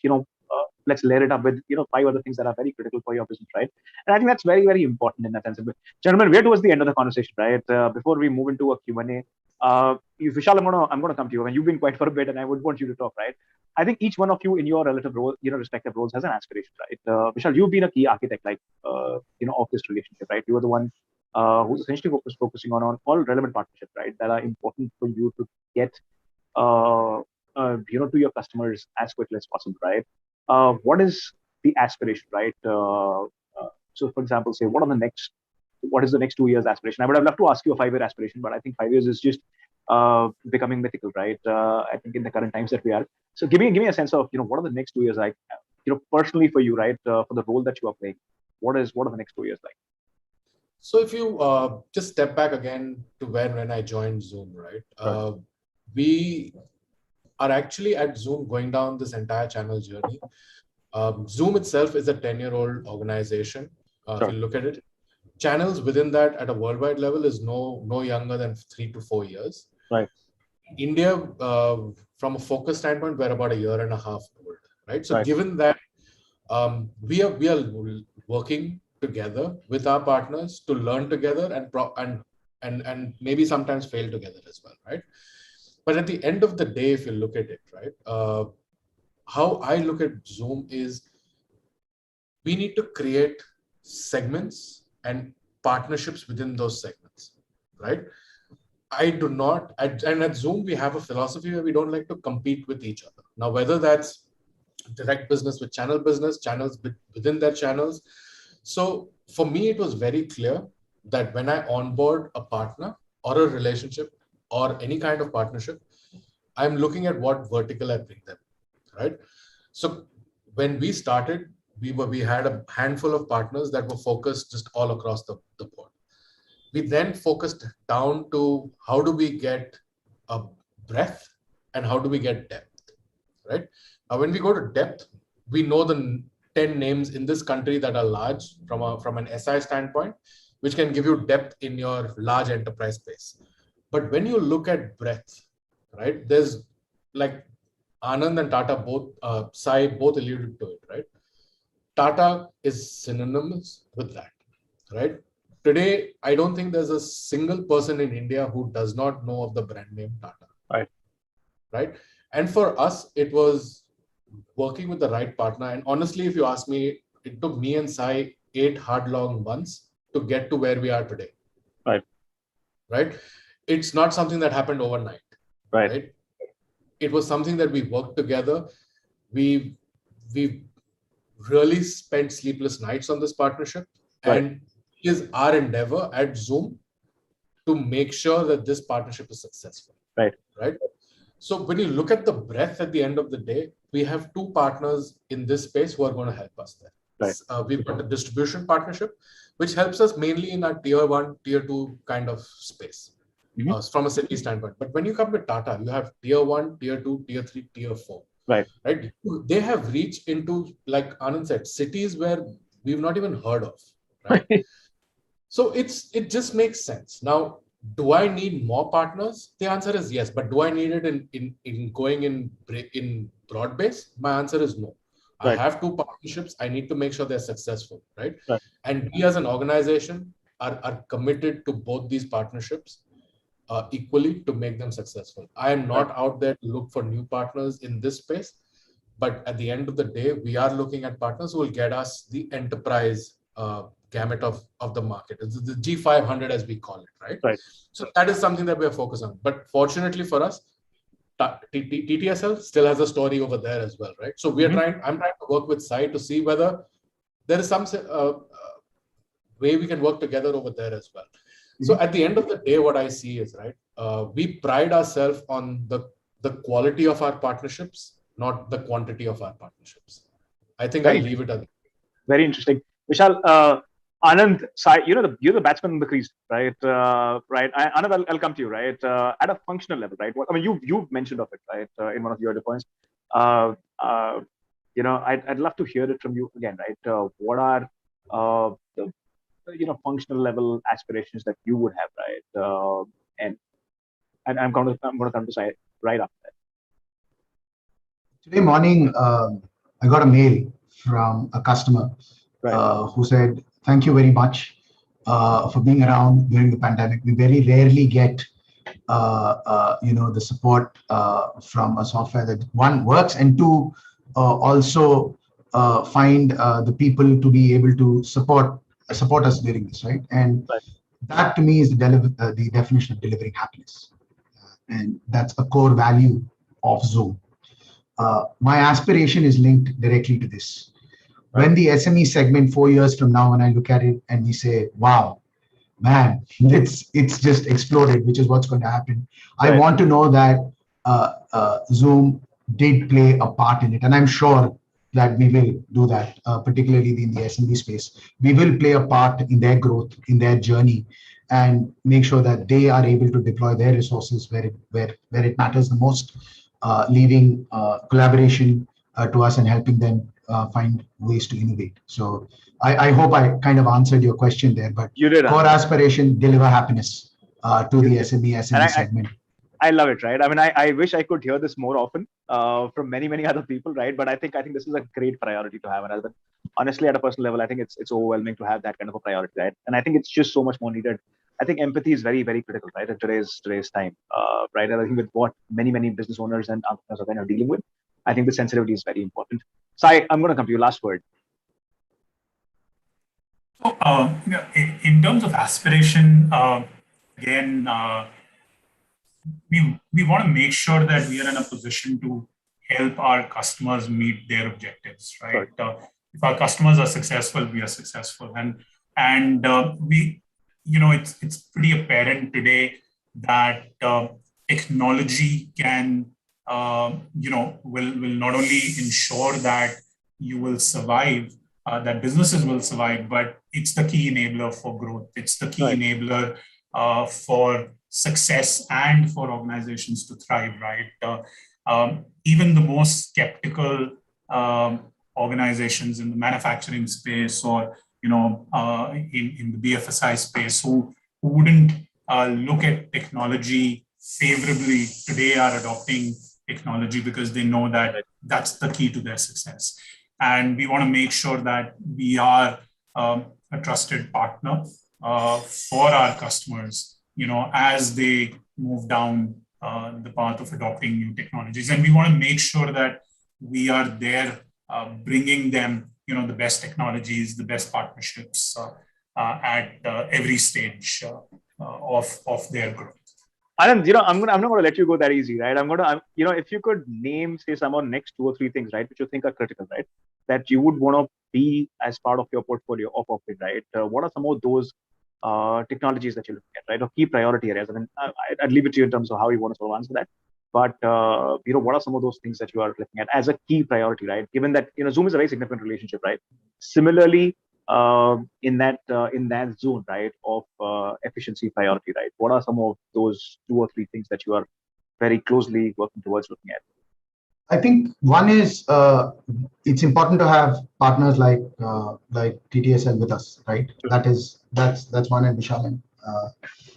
let's layer it up with, 5 other things that are very critical for your business, right? And I think that's very, very important in that sense. But gentlemen, we're towards the end of the conversation, right? Before we move into a Q&A, Vishal, I'm going to come to you, and you've been quiet for a bit, and I would want you to talk, right? I think each one of you in your relative role, respective roles has an aspiration, right? Vishal, you've been a key architect, of this relationship, right? You are the one who's essentially focusing on all relevant partnerships, right? That are important for you to get, to your customers as quickly as possible, right? What is the aspiration, right? So, for example, say, what is the next 2 years aspiration? I would have loved to ask you a 5-year aspiration, but I think 5 years is just becoming mythical, right? I think in the current times that we are. So give me a sense of, what are the next 2 years like, personally for you, right? For the role that you are playing, what are the next 2 years like? So if you just step back again to when I joined Zoom, right? We are actually at Zoom going down this entire channel journey. Zoom itself is a 10-year-old organization. If you look at it, channels within that at a worldwide level is no younger than 3 to 4 years. Right. India, from a focus standpoint, we're about a year and a half old, right? So given that, we are working together with our partners to learn together and maybe sometimes fail together as well, right? But at the end of the day, if you look at it, right, how I look at Zoom is we need to create segments and partnerships within those segments, right? And at Zoom, we have a philosophy where we don't like to compete with each other. Now, whether that's direct business with channel business, channels within their channels. So for me, it was very clear that when I onboard a partner or a relationship or any kind of partnership, I'm looking at what vertical I bring them, right? So when we started, we had a handful of partners that were focused just all across the board. We then focused down to how do we get a breadth and how do we get depth, right? Now, when we go to depth, we know the 10 names in this country that are large from an SI standpoint, which can give you depth in your large enterprise space. But when you look at breadth, right, there's like Anand and Tata both, Sai both alluded to it, right? Tata is synonymous with that, right? Today, I don't think there's a single person in India who does not know of the brand name Tata. Right. And for us, it was working with the right partner. And honestly, if you ask me, it took me and Sai 8 hard, long months to get to where we are today. Right. It's not something that happened overnight. Right. It was something that we worked together. We really spent sleepless nights on this partnership. And it is our endeavor at Zoom to make sure that this partnership is successful. Right. So when you look at the breadth at the end of the day, we have 2 partners in this space who are going to help us there. We've got a distribution partnership, which helps us mainly in our tier 1, tier 2 kind of space from a city standpoint. But when you come to Tata, you have tier 1, tier 2, tier 3, tier 4. Right. They have reached into, like Anand said, cities where we've not even heard of. Right. So it just makes sense. Now, do I need more partners? The answer is yes. But do I need it in going in broad base? My answer is no. I have 2 partnerships. I need to make sure they're successful, right? And we as an organization are committed to both these partnerships equally to make them successful. I am not out there to look for new partners in this space. But at the end of the day, we are looking at partners who will get us the enterprise gamut of the market. It's the G500 as we call it, right? So that is something that we are focused on. But fortunately for us, TTSL still has a story over there as well, right? So I'm trying to work with Sai to see whether there is some way we can work together over there as well. So at the end of the day, what I see is, right, we pride ourselves on the quality of our partnerships, not the quantity of our partnerships. I think I'll leave it at that. Very interesting. Vishal, Anand, Sai, you're the batsman in the crease, right? Anand, I'll come to you, right? At a functional level, right? I mean, you've mentioned of it, right? In one of your other points. I'd love to hear it from you again, right? What are the functional level aspirations that you would have, right? And I'm going to come to Sai right after that. Today morning, I got a mail from a customer who said, "Thank you very much for being around during the pandemic. We very rarely get, the support from a software that, 1, works, and 2, also find the people to be able to support us during this, right?" And that to me is the definition of delivering happiness, and that's a core value of Zoom. My aspiration is linked directly to this. When the SME segment 4 years from now, when I look at it and we say, wow, man, it's just exploded, which is what's going to happen. I want to know that Zoom did play a part in it, and I'm sure that we will do that, particularly in the SMB space. We will play a part in their growth, in their journey, and make sure that they are able to deploy their resources where it matters the most, leaving collaboration to us and helping them find ways to innovate. So I hope I kind of answered your question there, but you did, core aspiration, deliver happiness to the SME segment. I love it, right? I mean, I wish I could hear this more often from many other people, right? But I think this is a great priority to have. And honestly, at a personal level, I think it's overwhelming to have that kind of a priority, right? And I think it's just so much more needed. I think empathy is very, very critical, right? In today's time, right? And I think with what many business owners and entrepreneurs are kind of dealing with, I think the sensitivity is very important. So I'm going to come to you. Last word. So, in terms of aspiration, again, we want to make sure that we are in a position to help our customers meet their objectives, right? If our customers are successful, we are successful, and we, it's pretty apparent today that technology can, will not only ensure that you will survive, that businesses will survive, but it's the key enabler for growth. It's the key enabler for success and for organizations to thrive, right? Even the most skeptical organizations in the manufacturing space or in the BFSI space who wouldn't look at technology favorably today are adopting technology because they know that that's the key to their success. And we want to make sure that we are a trusted partner for our customers, as they move down the path of adopting new technologies. And we want to make sure that we are there bringing them, the best technologies, the best partnerships at every stage of their growth. Anand, I'm not going to let you go that easy, right? If you could name, say, some of next 2 or 3 things, right, which you think are critical, right, that you would want to be as part of your portfolio of it, right? What are some of those technologies that you're looking at, right, or key priority areas? I mean, I'd leave it to you in terms of how you want to sort of answer that. But what are some of those things that you are looking at as a key priority, right? Given that Zoom is a very significant relationship, right? Similarly, in that zone, right, of efficiency priority, right? What are some of those 2 or 3 things that you are very closely working towards looking at? I think one is it's important to have partners like TTSL with us, right? That's one, and Vishal and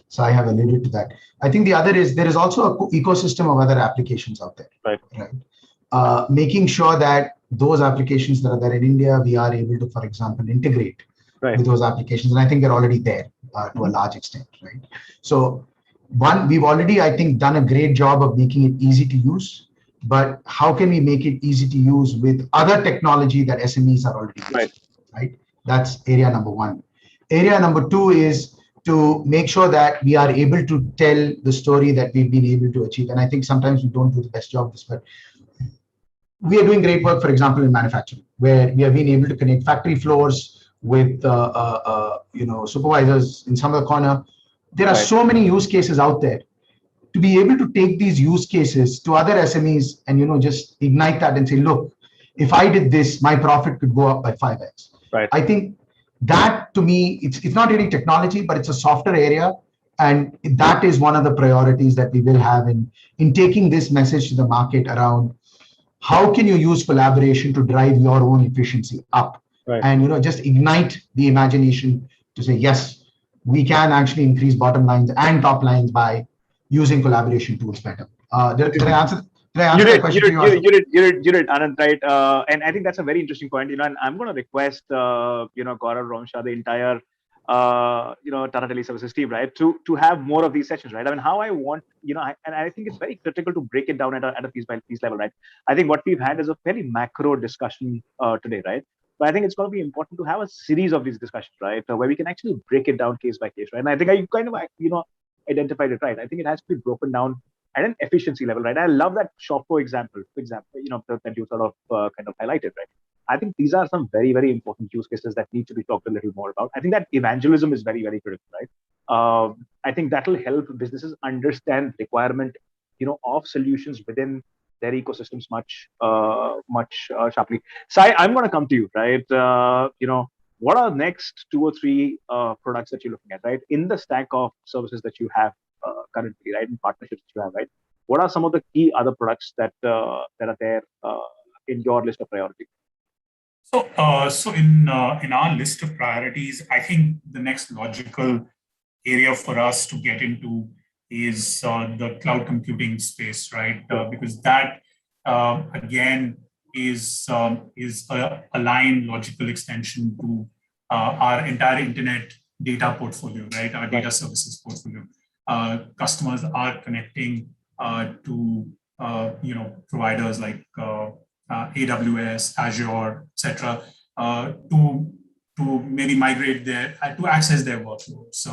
so I have alluded to that. I think the other is there is also an ecosystem of other applications out there, right? Making sure that those applications that are there in India, we are able to, for example, integrate with those applications. And I think they're already there to a large extent, right? So one, we've already, I think, done a great job of making it easy to use, but how can we make it easy to use with other technology that SMEs are already using, right? That's area number 1. Area number 2 is to make sure that we are able to tell the story that we've been able to achieve. And I think sometimes we don't do the best job of this, but we are doing great work, for example, in manufacturing, where we have been able to connect factory floors with supervisors in some of the corner. There are so many use cases out there. To be able to take these use cases to other SMEs and just ignite that and say, look, if I did this, my profit could go up by 5x. Right. I think that, to me, it's not really technology, but it's a software area, and that is one of the priorities that we will have in taking this message to the market around how can you use collaboration to drive your own efficiency up, and just ignite the imagination to say, yes, we can actually increase bottom lines and top lines by using collaboration tools better. Did I answer that question? You did, Anand, right? And I think that's a very interesting point. And I'm going to request, Gaurav, Ramsha, the entire, Tata Tele Services team, right, to have more of these sessions, right? I mean, how I want, and I think it's very critical to break it down at a piece by piece level, right? I think what we've had is a very macro discussion today, right? But I think it's going to be important to have a series of these discussions, right, where we can actually break it down case by case, right? And I think I kind of, identified it right. I think it has to be broken down at an efficiency level, right? I love that shop floor example, that you sort of kind of highlighted, right? I think these are some very, very important use cases that need to be talked a little more about. I think that evangelism is very, very critical, right? I think that will help businesses understand requirement, of solutions within their ecosystems much sharply. Sai, I'm going to come to you, right? What are next 2 or 3 products that you're looking at, right? In the stack of services that you have currently, right? In partnerships that you have, right? What are some of the key other products that are there in your list of priorities? So in our list of priorities, I think the next logical area for us to get into is the cloud computing space, right? Because that again is a line logical extension to our entire internet data portfolio, right? Our data services portfolio. Customers are connecting to providers like AWS, Azure, etc., to maybe migrate to access their workloads.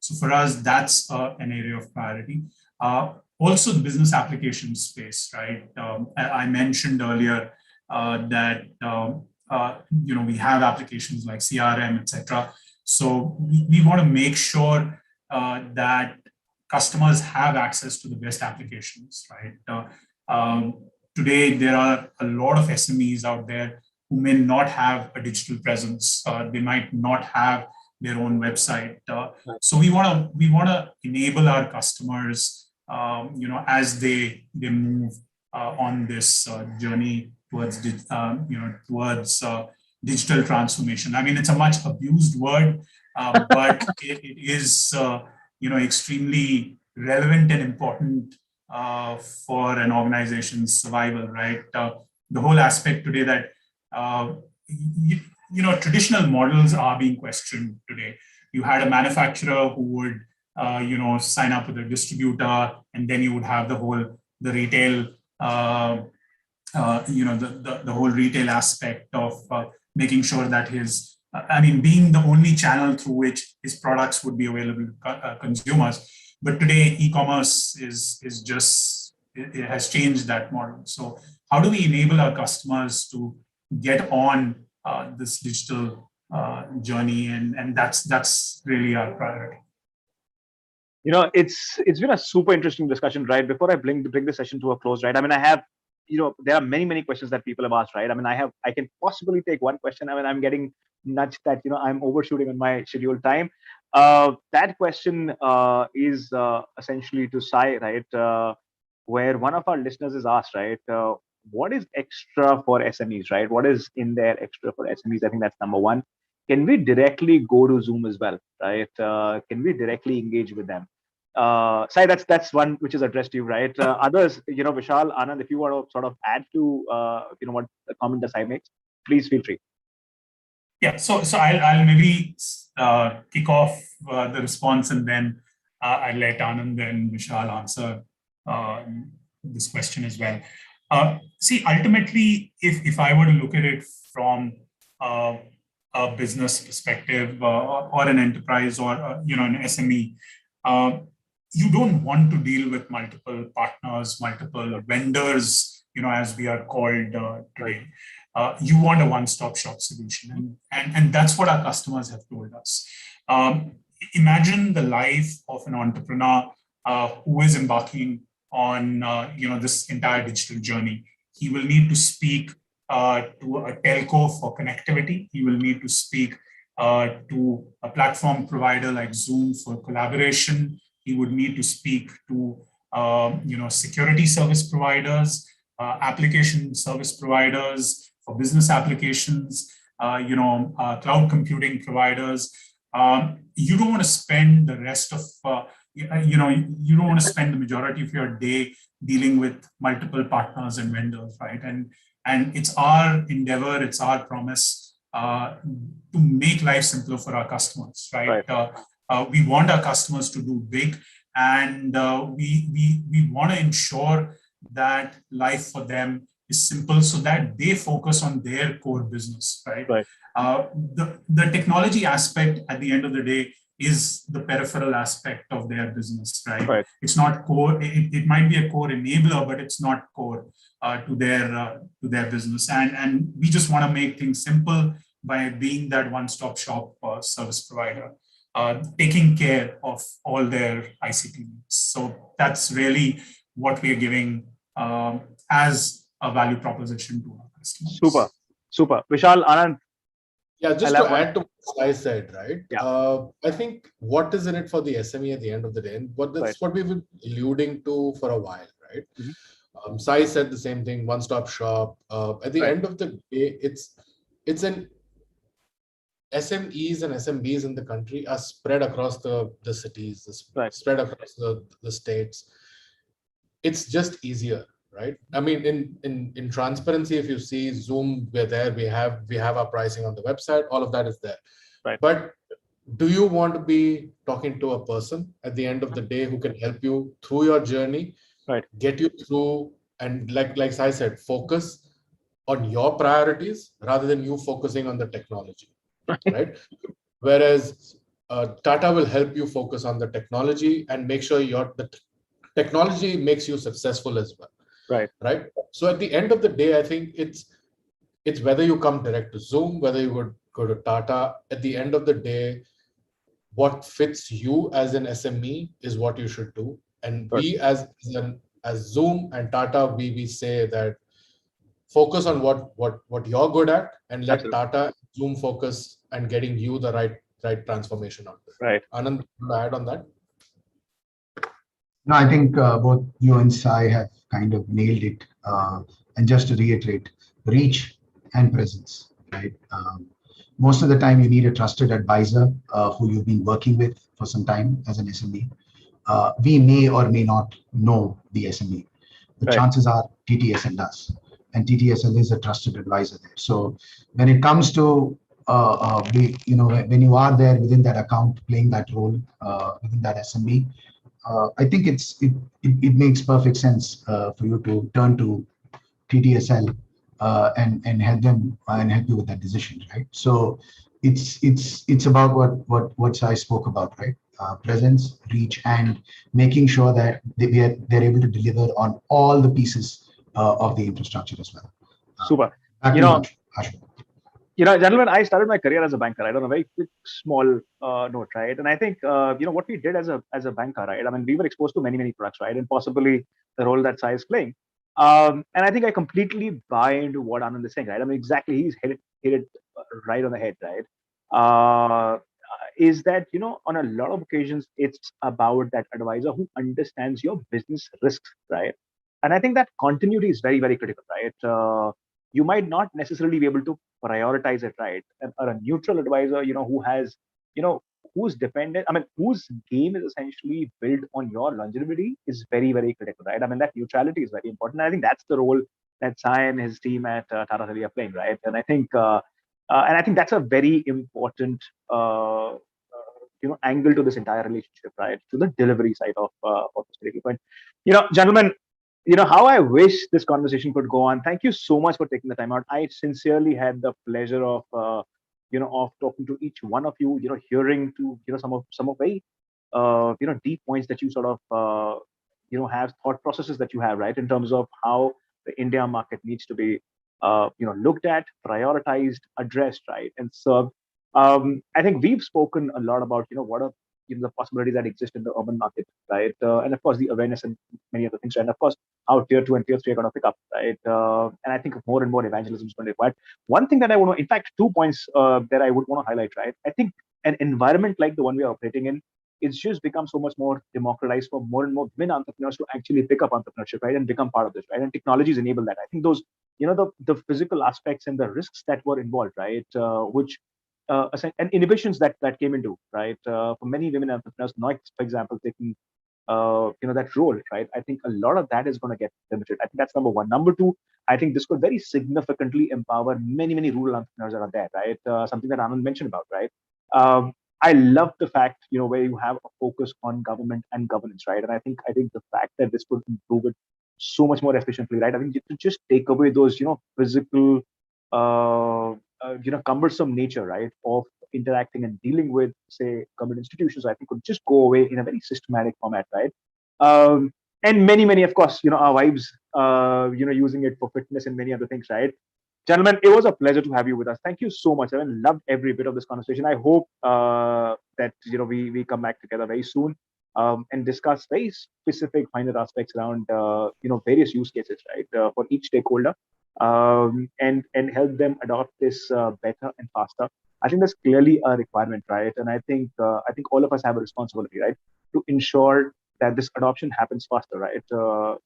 So for us, that's an area of priority. Also, the business application space, right? I mentioned earlier that we have applications like CRM, etc. So we want to make sure that customers have access to the best applications, right? Today, there are a lot of SMEs out there who may not have a digital presence. They might not have their own website. So we want to enable our customers, as they move on this journey towards digital transformation. I mean, it's a much abused word, but it is extremely relevant and important for an organization's survival, right? The whole aspect today that traditional models are being questioned today. You had a manufacturer who would sign up with a distributor, and then you would have the retail the whole retail aspect of making sure that being the only channel through which his products would be available to consumers. But today, e-commerce it has changed that model. So how do we enable our customers to get on this digital journey? And that's really our priority. It's been a super interesting discussion, right? Before I bring the session to a close, right? I mean, I have, there are many questions that people have asked, right? I mean, I can possibly take one question. I mean, I'm getting nudged that, I'm overshooting on my scheduled time. That question is essentially to Sai, right? Where one of our listeners is asked, right? What is extra for SMEs, right? What is in there extra for SMEs? I think that's number one. Can we directly go to Zoom as well, right? Can we directly engage with them? Sai, that's one which is addressed to you, right? Others, Vishal, Anand, if you want to sort of add to, what the comment that Sai makes, please feel free. Yeah, so I'll maybe kick off the response, and then I'll let Anand and Vishal answer this question as well. See, ultimately, if I were to look at it from a business perspective or an enterprise or an SME, you don't want to deal with multiple partners, multiple vendors, as we are called today. You want a one-stop shop solution, and that's what our customers have told us. Imagine the life of an entrepreneur who is embarking on this entire digital journey. He will need to speak to a telco for connectivity. He will need to speak to a platform provider like Zoom for collaboration. He would need to speak to security service providers, application service providers for business applications, cloud computing providers. You don't want to spend the rest of you don't want to spend the majority of your day dealing with multiple partners and vendors, right? And it's our endeavor, it's our promise to make life simpler for our customers, right? We want our customers to do big, and we want to ensure that life for them is simple so that they focus on their core business, right? The technology aspect at the end of the day is the peripheral aspect of their business, right? It's not core. It might be a core enabler, but it's not core to their business. And we just want to make things simple by being that one-stop shop service provider. taking care of all their ICT needs. So that's really what we are giving as a value proposition to our customers. Super. Vishal, Anand. Yeah, just to add to what I said, right? Yeah. I think what is in it for the SME at the end of the day, and that's what we've been alluding to for a while, right? Sai said the same thing, one-stop shop. At the end of the day, it's an SMEs and SMBs in the country are spread across the cities, spread across the states. It's just easier, right? I mean, in transparency, if you see Zoom, we're there, we have our pricing on the website, all of that is there. Right. But do you want to be talking to a person at the end of the day who can help you through your journey, get you through, and like I said, focus on your priorities rather than you focusing on the technology, right? Whereas Tata will help you focus on the technology and make sure the technology makes you successful as well. Right. So at the end of the day, I think it's whether you come direct to Zoom, whether you would go to Tata. At the end of the day, what fits you as an SME is what you should do. And we as Zoom and Tata, we say that focus on what you're good at, and let Tata Zoom focus and getting you the right transformation out there. Right. Anand, to add on that? No, I think both you and Sai have kind of nailed it. And just to reiterate, reach and presence, right? Most of the time, you need a trusted advisor who you've been working with for some time as an SME. We may or may not know the SME. The chances are TTSL does, and TTSL is a trusted advisor there. So when it comes to when you are there within that account, playing that role within that SME, I think it makes perfect sense for you to turn to TTSL and help them and help you with that decision, right? So it's about what Sai spoke about, right? Presence, reach, and making sure that they're able to deliver on all the pieces of the infrastructure as well. Super. Ashu. Gentlemen, I started my career as a banker, right? On a very quick, small note, right? And I think, what we did as a banker, right? I mean, we were exposed to many products, right? And possibly the role that Sai is playing. And I think I completely buy into what Anand is saying, right? I mean, exactly, he's hit it right on the head, right? Is that, on a lot of occasions, it's about that advisor who understands your business risks, right? And I think that continuity is very, very critical, right? You might not necessarily be able to prioritize it, right? Or a neutral advisor, who has, who's dependent, I mean, whose game is essentially built on your longevity is very, very critical, right? I mean, that neutrality is very important. And I think that's the role that Sai and his team at Tata Tele are playing, right? And I think, that's a very important, angle to this entire relationship, right? To the delivery side of this particular point. Gentlemen, how I wish this conversation could go on. Thank you so much for taking the time out. I sincerely had the pleasure of, of talking to each one of you, hearing to, some of very, deep points that you sort of, have thought processes that you have, right? In terms of how the India market needs to be, looked at, prioritized, addressed, right? And served. I think we've spoken a lot about, what are the possibilities that exist in the urban market, right? And of course, the awareness and many other things, and of course, how tier 2 and tier 3 are going to pick up, right? And I think more and more evangelism is going to be required. One thing that I want to, in fact, 2 points that I would want to highlight, right? I think an environment like the one we are operating in, it's just become so much more democratized for more and more women entrepreneurs to actually pick up entrepreneurship, right? And become part of this, right? And technologies enable that. I think those, the physical aspects and the risks that were involved, right? Which and inhibitions that came into, right? For many women entrepreneurs, not, for example, taking that role, right? I think a lot of that is going to get limited. I think that's number one. Number two, I think this could very significantly empower many rural entrepreneurs that are there, right? Something that Anand mentioned about, right? I love the fact, where you have a focus on government and governance, right? And I think the fact that this could improve it so much more efficiently, right? I think you could just take away those, physical, cumbersome nature, right, of interacting and dealing with, say, government institutions. I think could just go away in a very systematic format, right? And many, of course, our wives, using it for fitness and many other things, right? Gentlemen, it was a pleasure to have you with us. Thank you so much. I loved every bit of this conversation. I hope that we come back together very soon and discuss very specific finer aspects around various use cases, right, for each stakeholder, and help them adopt this better and faster. I think that's clearly a requirement, right? And I think all of us have a responsibility, right, to ensure that this adoption happens faster, right?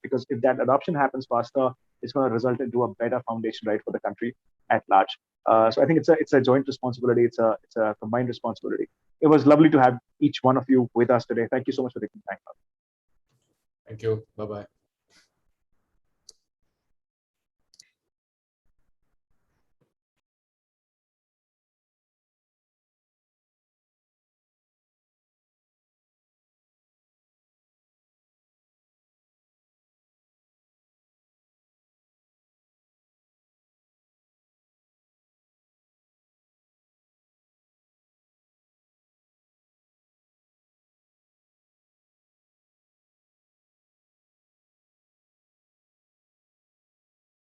Because if that adoption happens faster, it's going to result into a better foundation, right, for the country at large. So I think it's a joint responsibility. It's a combined responsibility. It was lovely to have each one of you with us today. Thank you so much for taking time out. Thank you. Bye-bye.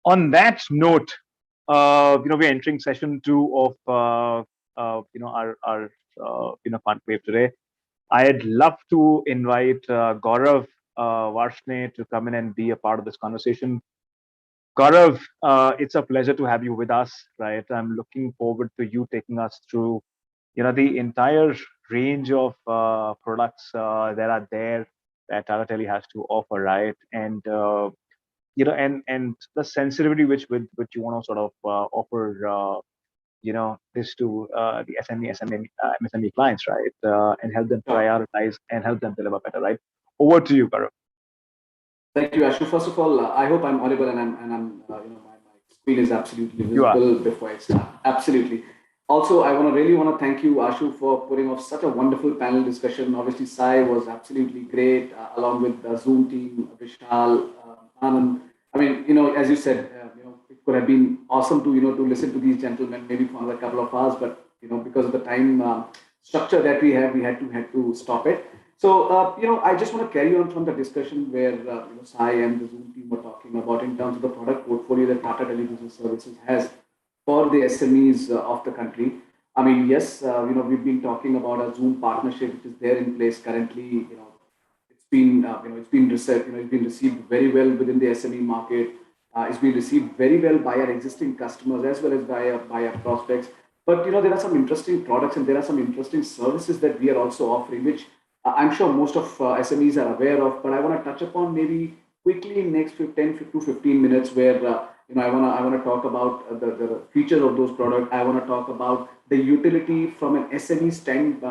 On that note, we're entering session 2 of our conclave today. I'd love to invite Gaurav, Varshney to come in and be a part of this conversation. Gaurav, it's a pleasure to have you with us, right? I'm looking forward to you taking us through, the entire range of products that are there that Tata Tele has to offer, right? And and the sensitivity which you want to sort of offer, this to the MSME clients, right? And help them prioritize and help them deliver better, right? Over to you, Gaurav. Thank you, Ashu. First of all, I hope I'm audible and I'm my screen is absolutely visible before I start. Absolutely. Also, I really want to thank you, Ashu, for putting off such a wonderful panel discussion. Obviously, Sai was absolutely great, along with the Zoom team, Vishal, Anand. I mean, as you said, it could have been awesome to to listen to these gentlemen maybe for another couple of hours, but because of the time structure that we have, we had to stop it. So, I just want to carry on from the discussion where Sai and the Zoom team were talking about in terms of the product portfolio that Tata Tele Business Services has for the SMEs of the country. I mean, yes, we've been talking about a Zoom partnership which is there in place currently. It's been received very well within the SME market. It's been received very well by our existing customers as well as by our prospects. But there are some interesting products and there are some interesting services that we are also offering, which I'm sure most of SMEs are aware of, but I want to touch upon maybe quickly in next 10 to 15 minutes where I want to talk about the features of those products. I want to talk about the utility from an SME stand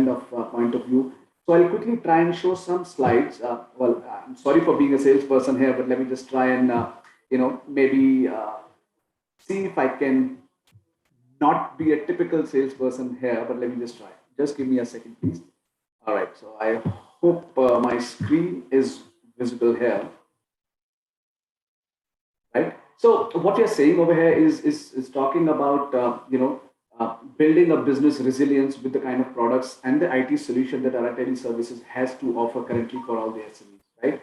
of point of view. So I'll quickly try and show some slides. I'm sorry for being a salesperson here, but let me just try and maybe see if I can not be a typical salesperson here, but let me just try. Just give me a second, please. All right, so I hope my screen is visible here, right? So what we are saying over here is talking about building a business resilience with the kind of products and the IT solution that Tata Tele Services has to offer currently for all the SMEs, right?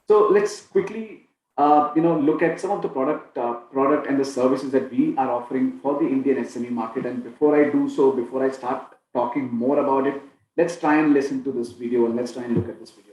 So let's quickly look at some of the product and the services that we are offering for the Indian SME market. And before I do so, before I start talking more about it, let's try and listen to this video and let's try and look at this video.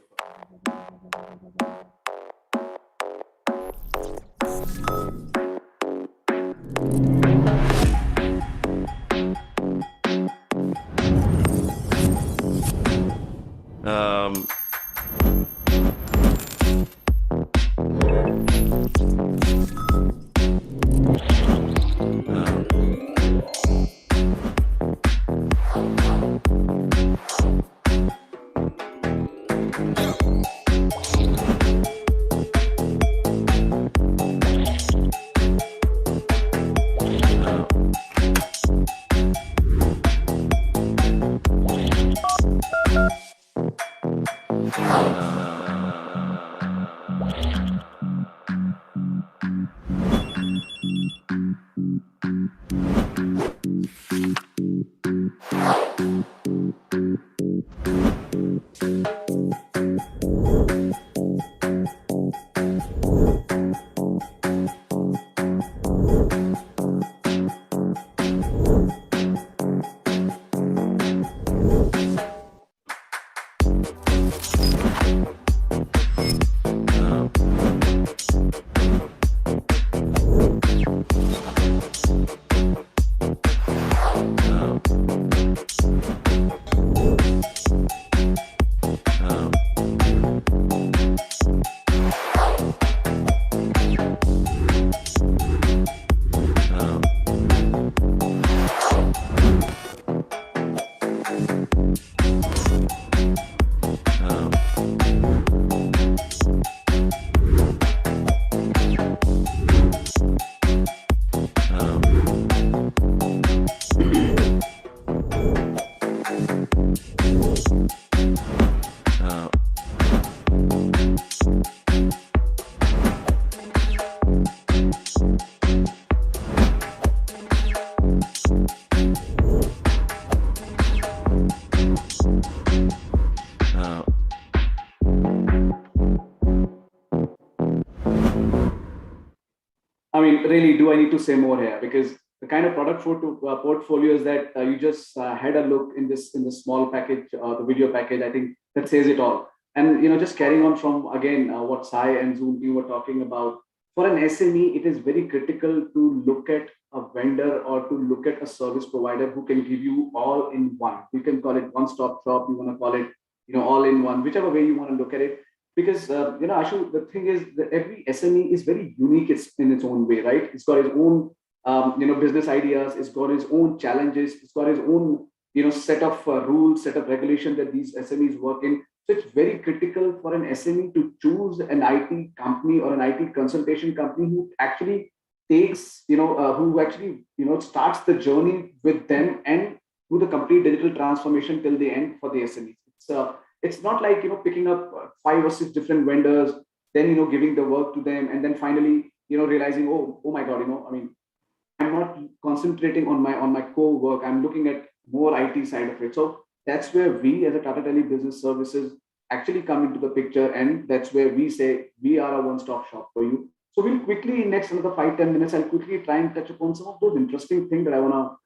I mean, really, do I need to say more here? Because the kind of product portfolios that you just had a look in this small package, the video package, I think that says it all. And just carrying on from again what Sai and Zoom team were talking about, for an SME, it is very critical to look at a vendor or to look at a service provider who can give you all in one. You can call it one-stop shop. You want to call it all in one, whichever way you want to look at it. Because Ashu, the thing is that every SME is very unique in its own way, right? It's got its own business ideas. It's got its own challenges. It's got its own set of rules, set of regulation that these SMEs work in. So it's very critical for an SME to choose an IT company or an IT consultation company who actually takes, who actually, starts the journey with them and do the complete digital transformation till the end for the SMEs. It's not like, picking up 5 or 6 different vendors, then, giving the work to them, and then finally, realizing, oh my God, I mean, I'm not concentrating on my core work. I'm looking at more IT side of it. So that's where we as a Tata Tele Business Services actually come into the picture. And that's where we say, we are a one-stop shop for you. So we'll quickly, in next another 5-10 minutes, I'll quickly try and touch upon some of those interesting things that I want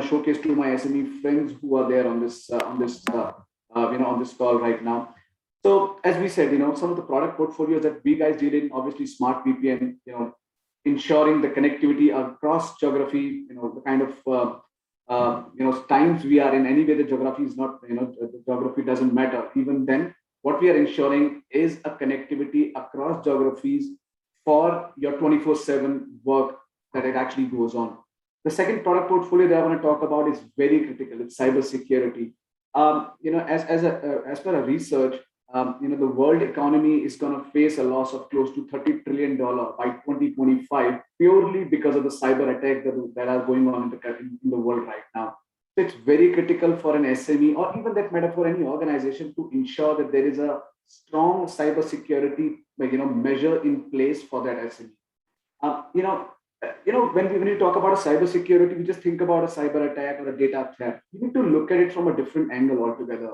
to showcase to my SME friends who are there on this call right now. So as we said, some of the product portfolios that we guys deal in, obviously Smart VPN, ensuring the connectivity across geography, the kind of times we are in. Anyway, the geography is not, the geography doesn't matter. Even then, what we are ensuring is a connectivity across geographies for your 24/7 work that it actually goes on. The second product portfolio that I want to talk about is very critical. It's cybersecurity. As per a research, the world economy is going to face a loss of close to $30 trillion by 2025, purely because of the cyber attacks that are going on in the world right now. So it's very critical for an SME, or even that matter for any organization, to ensure that there is a strong cybersecurity measure in place for that SME. When you talk about a cybersecurity, we just think about a cyber attack or a data theft. You need to look at it from a different angle altogether.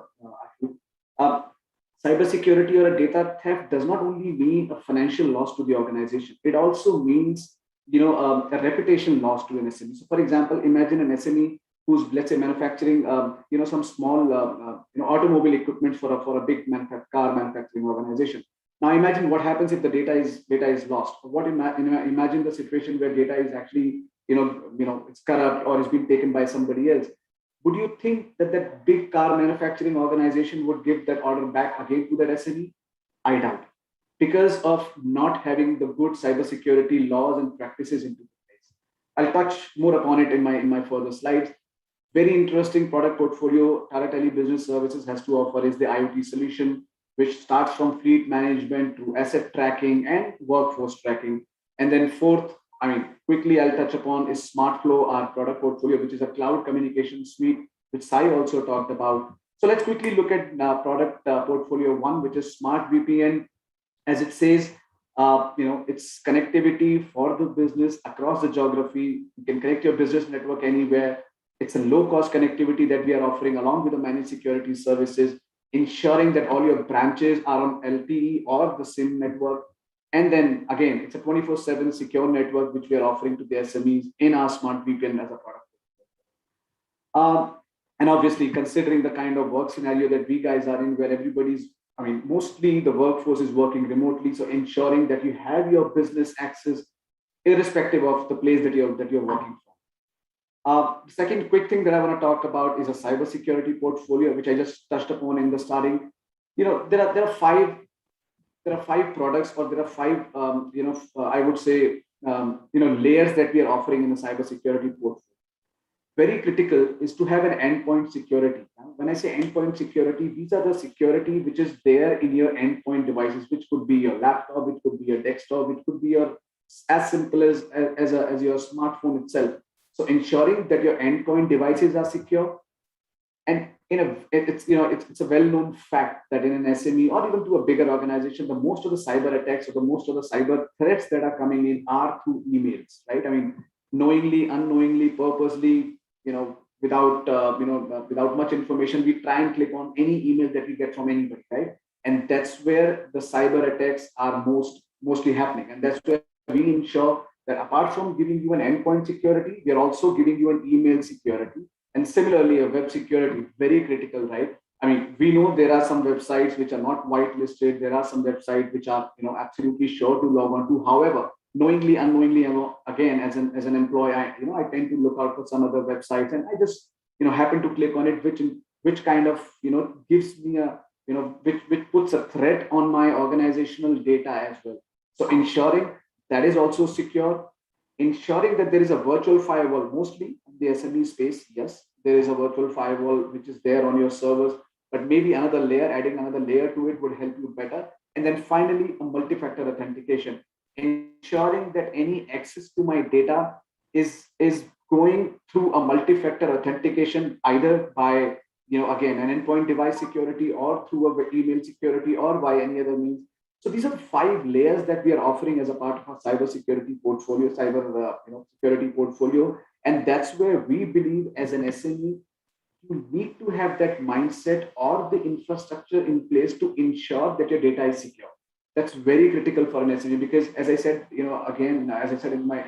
Cybersecurity or a data theft does not only mean a financial loss to the organization. It also means, a reputation loss to an SME. So, for example, imagine an SME who's, let's say, manufacturing, some small, automobile equipment for a big car manufacturing organization. Now, imagine what happens if the data is lost. Imagine the situation where data is actually, it's corrupt or is being taken by somebody else. Would you think that big car manufacturing organization would give that order back again to that SME? I doubt, because of not having the good cybersecurity laws and practices into place. I'll touch more upon it in my further slides. Very interesting product portfolio Tata Tele Business Services has to offer is the IoT solution, which starts from fleet management to asset tracking and workforce tracking. And then fourth, quickly I'll touch upon is SmartFlow, our product portfolio, which is a cloud communication suite, which Sai also talked about. So let's quickly look at product portfolio 1, which is Smart VPN. As it says, it's connectivity for the business across the geography. You can connect your business network anywhere. It's a low-cost connectivity that we are offering along with the managed security services, ensuring that all your branches are on LTE or the SIM network. And then again, it's a 24/7 secure network, which we are offering to the SMEs in our Smart VPN as a product. And obviously, considering the kind of work scenario that we guys are in, where everybody's, mostly the workforce is working remotely. So ensuring that you have your business access irrespective of the place that you're working from. The second quick thing that I want to talk about is a cybersecurity portfolio, which I just touched upon in the starting. There are five products, or there are five, I would say, layers that we are offering in the cybersecurity portfolio. Very critical is to have an endpoint security. When I say endpoint security, these are the security which is there in your endpoint devices, which could be your laptop, which could be your desktop, which could be as simple as your smartphone itself. So ensuring that your endpoint devices are secure. And it's a well-known fact that in an SME or even to a bigger organization, the most of the cyber attacks or the most of the cyber threats that are coming in are through emails, right? Knowingly, unknowingly, purposely, without much information, we try and click on any email that we get from anybody, right? And that's where the cyber attacks are mostly happening. And that's where we ensure that apart from giving you an endpoint security, we are also giving you an email security. And similarly, a web security, very critical, right? I mean, we know there are some websites which are not whitelisted. There are some websites which are, absolutely sure to log on to. However, knowingly, unknowingly, again, as an employee, I tend to look out for some other websites, and I just, happen to click on it, which kind of, gives me a, which puts a threat on my organizational data as well. So ensuring that is also secure, ensuring that there is a virtual firewall, mostly in the SME space. Yes, there is a virtual firewall which is there on your servers, but maybe another layer, adding another layer to it would help you better. And then finally, a multi-factor authentication, ensuring that any access to my data is going through a multi-factor authentication, either by, again, an endpoint device security, or through a email security, or by any other means. So these are the 5 layers that we are offering as a part of our cybersecurity portfolio, security portfolio. And that's where we believe as an SME, you need to have that mindset or the infrastructure in place to ensure that your data is secure. That's very critical for an SME, because as I said, again, as I said in my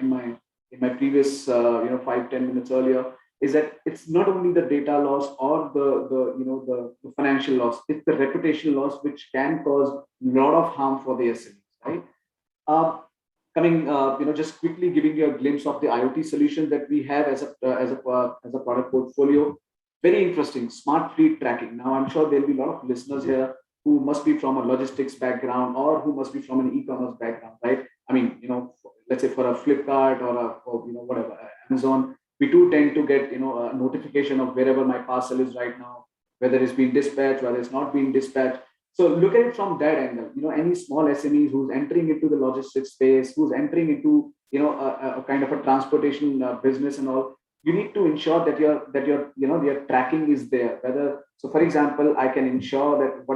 previous 5-10 minutes earlier, is that it's not only the data loss or the financial loss, it's the reputational loss which can cause a lot of harm for the SMEs, right? Just quickly giving you a glimpse of the IoT solutions that we have as a product portfolio. Very interesting, smart fleet tracking. Now, I'm sure there'll be a lot of listeners here who must be from a logistics background, or who must be from an e-commerce background, right? I mean, let's say for a Flipkart or whatever, Amazon, we do tend to get, a notification of wherever my parcel is right now, whether it's been dispatched, whether it's not being dispatched. So look at it from that angle. Any small SMEs who's entering into the logistics space, who's entering into, a kind of a transportation business and all, you need to ensure that your tracking is there. So for example, I can ensure that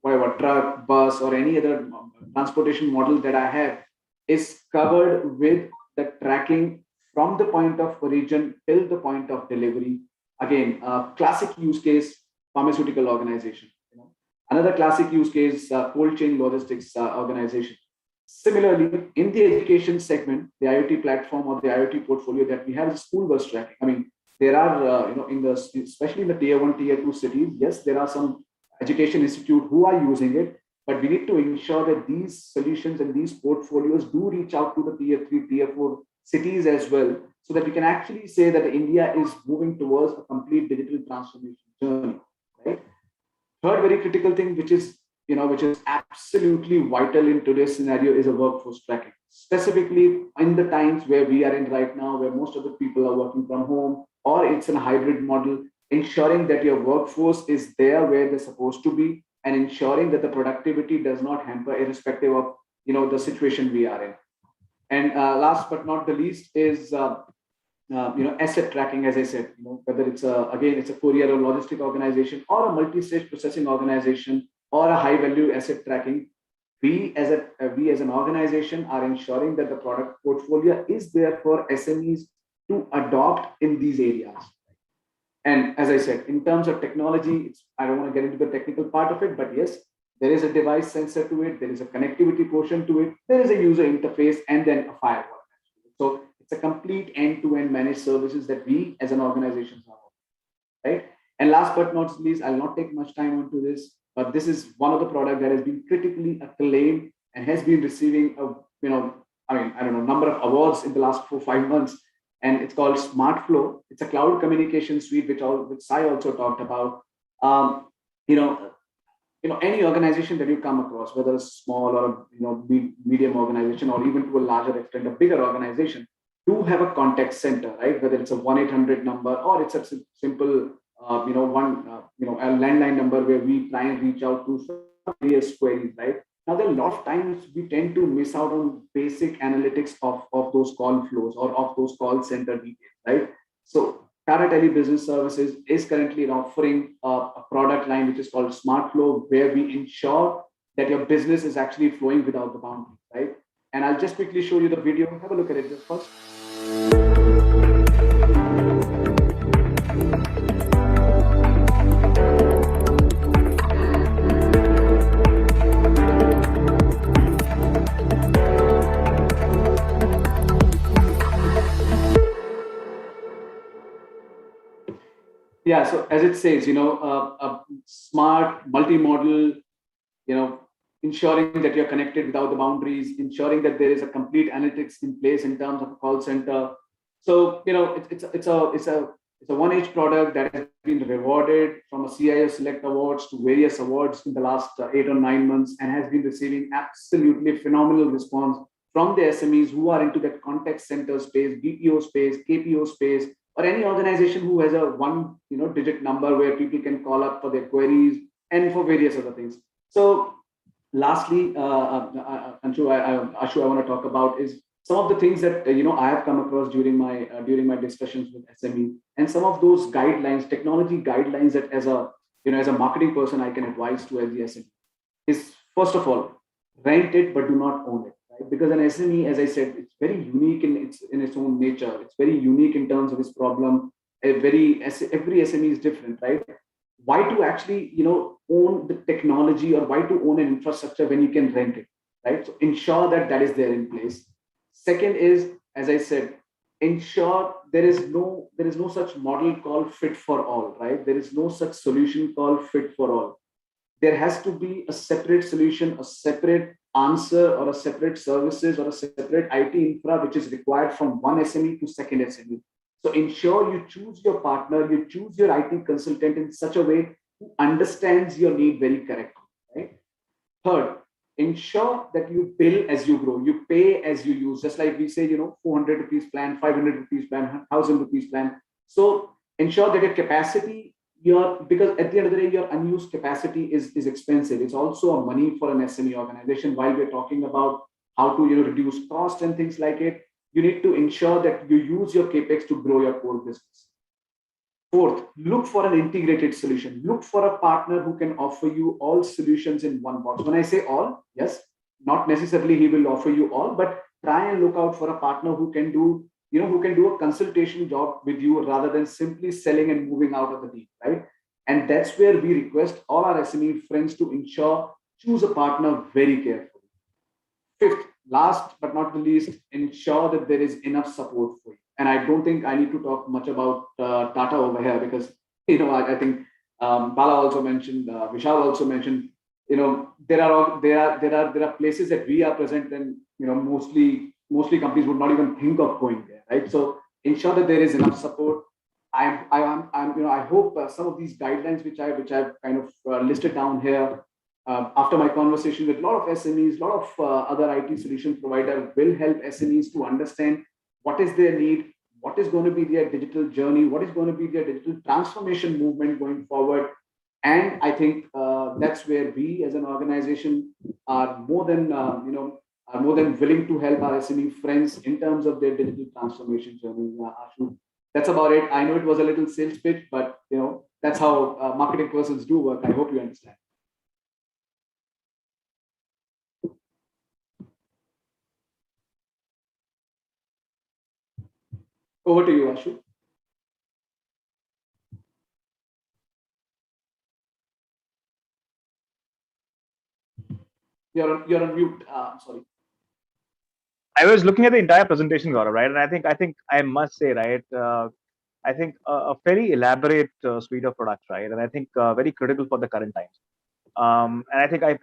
whatever truck, bus, or any other transportation model that I have is covered with the tracking from the point of origin till the point of delivery. Again, classic use case, pharmaceutical organization. Another classic use case, cold chain logistics organization. Similarly, in the education segment, the IoT platform or the IoT portfolio that we have is school bus tracking. I mean, there are, especially in the tier 1, tier 2 cities, yes, there are some education institutes who are using it, but we need to ensure that these solutions and these portfolios do reach out to the tier 3, tier 4 cities as well, so that we can actually say that India is moving towards a complete digital transformation journey, right? Third very critical thing, which is absolutely vital in today's scenario, is a workforce tracking. Specifically in the times where we are in right now, where most of the people are working from home, or it's in a hybrid model, ensuring that your workforce is there where they're supposed to be, and ensuring that the productivity does not hamper, irrespective of the situation we are in. And last but not the least is asset tracking, as I said, whether it's it's a courier or logistic organization, or a multi-stage processing organization, or a high-value asset tracking. We as an organization are ensuring that the product portfolio is there for SMEs to adopt in these areas. And as I said, in terms of technology, I don't want to get into the technical part of it, but yes, there is a device sensor to it, there is a connectivity portion to it, there is a user interface, and then a firewall. So it's a complete end-to-end managed services that we as an organization have, right? And last but not least, I'll not take much time onto this, but this is one of the products that has been critically acclaimed and has been receiving number of awards in the last 4-5 months. And it's called SmartFlow. It's a cloud communication suite, which Sai also talked about. Any organization that you come across, whether it's small or medium organization, or even to a larger extent, a bigger organization, do have a contact center, right? Whether it's a 1-800 number, or it's a simple a landline number where we try and reach out to various queries, right? Now, there are a lot of times we tend to miss out on basic analytics of those call flows or of those call center details, right? So Tata Tele Business Services is currently offering a product line which is called SmartFlow, where we ensure that your business is actually flowing without the boundaries, right? And I'll just quickly show you the video. Have a look at it just first. Yeah, so as it says, a smart, multi-model, ensuring that you're connected without the boundaries, ensuring that there is a complete analytics in place in terms of a call center. So, it's a one-age product that has been rewarded from a CIO Select Awards to various awards in the last 8 or 9 months, and has been receiving absolutely phenomenal response from the SMEs who are into that contact center space, BPO space, KPO space, or any organization who has a one digit number where people can call up for their queries and for various other things. So lastly, Ashu, I want to talk about is some of the things that I have come across during my discussions with SME, and some of those guidelines, technology guidelines that as a marketing person I can advise to as the SME is, first of all, rent it but do not own it, right? Because an SME, as I said, it's very unique in its own nature. It's very unique in terms of its problem. Every SME is different, right? Why to actually own the technology, or why to own an infrastructure when you can rent it, right? So ensure that that is there in place. Second is, as I said, ensure there is no such model called fit for all, right? There is no such solution called fit for all. There has to be a separate solution, a separate answer, or a separate services, or a separate IT infra which is required from one SME to second SME. So ensure you choose your partner, you choose your IT consultant in such a way who understands your need very correctly, right? Third, ensure that you bill as you grow, you pay as you use, just like we say, 400 rupees plan, 500 rupees plan, 1000 rupees plan. So ensure that your capacity, because at the end of the day, your unused capacity is expensive. It's also a money for an SME organization. While we're talking about how to reduce cost and things like it, you need to ensure that you use your capex to grow your core business. Fourth, look for an integrated solution. Look for a partner who can offer you all solutions in one box. When I say all, yes, not necessarily he will offer you all, but try and look out for a partner who can do a consultation job with you rather than simply selling and moving out of the deal, right? And that's where we request all our SME friends to choose a partner very carefully. Fifth, last but not the least, ensure that there is enough support for you. And I don't think I need to talk much about Tata over here, because I think Bala also mentioned, Vishal also mentioned, there are places that we are present in, mostly companies would not even think of going there, right? So ensure that there is enough support. I hope some of these guidelines which I've kind of listed down here, after my conversation with a lot of SMEs, a lot of other IT solution providers, will help SMEs to understand what is their need, what is going to be their digital journey, what is going to be their digital transformation movement going forward. And I think that's where we as an organization are more than willing to help our SME friends in terms of their digital transformation journey. Ashu, that's about it. I know it was a little sales pitch, but that's how marketing persons do work. I hope you understand. Over to you, Ashu. You're on mute. Sorry. I was looking at the entire presentation, Gaurav, right? And I think I must say, right, I think a very elaborate suite of products, right? And I think very critical for the current times. And I think I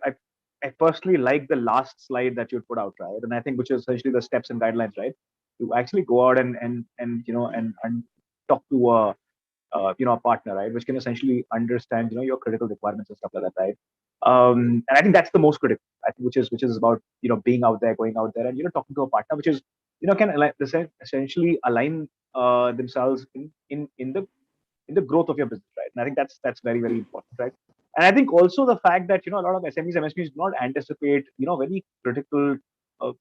personally like the last slide that you put out, right? And I think which is essentially the steps and guidelines, right? To actually go out and talk to a partner, right? Which can essentially understand your critical requirements and stuff like that, right? And I think that's the most critical. I think which is about being out there, going out there, and talking to a partner, which is can essentially align themselves in the growth of your business, right? And I think that's very, very important, right? And I think also the fact that a lot of SMEs, MSPs do not anticipate very critical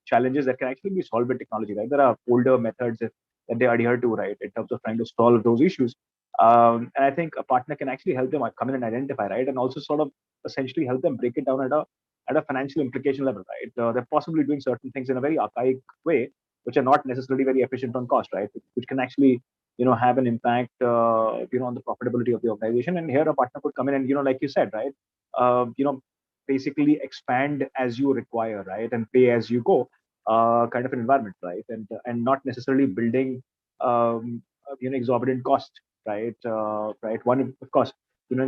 challenges that can actually be solved with technology, right? There are older methods that they adhere to, right, in terms of trying to solve those issues. And I think a partner can actually help them come in and identify, right, and also sort of essentially help them break it down at a financial implication level, right? They're possibly doing certain things in a very archaic way, which are not necessarily very efficient on cost, right? Which can actually have an impact on the profitability of the organization. And here a partner could come in and like you said, right, basically expand as you require, right, and pay as you go kind of an environment, right? And not necessarily building exorbitant cost right? Right. One, of course,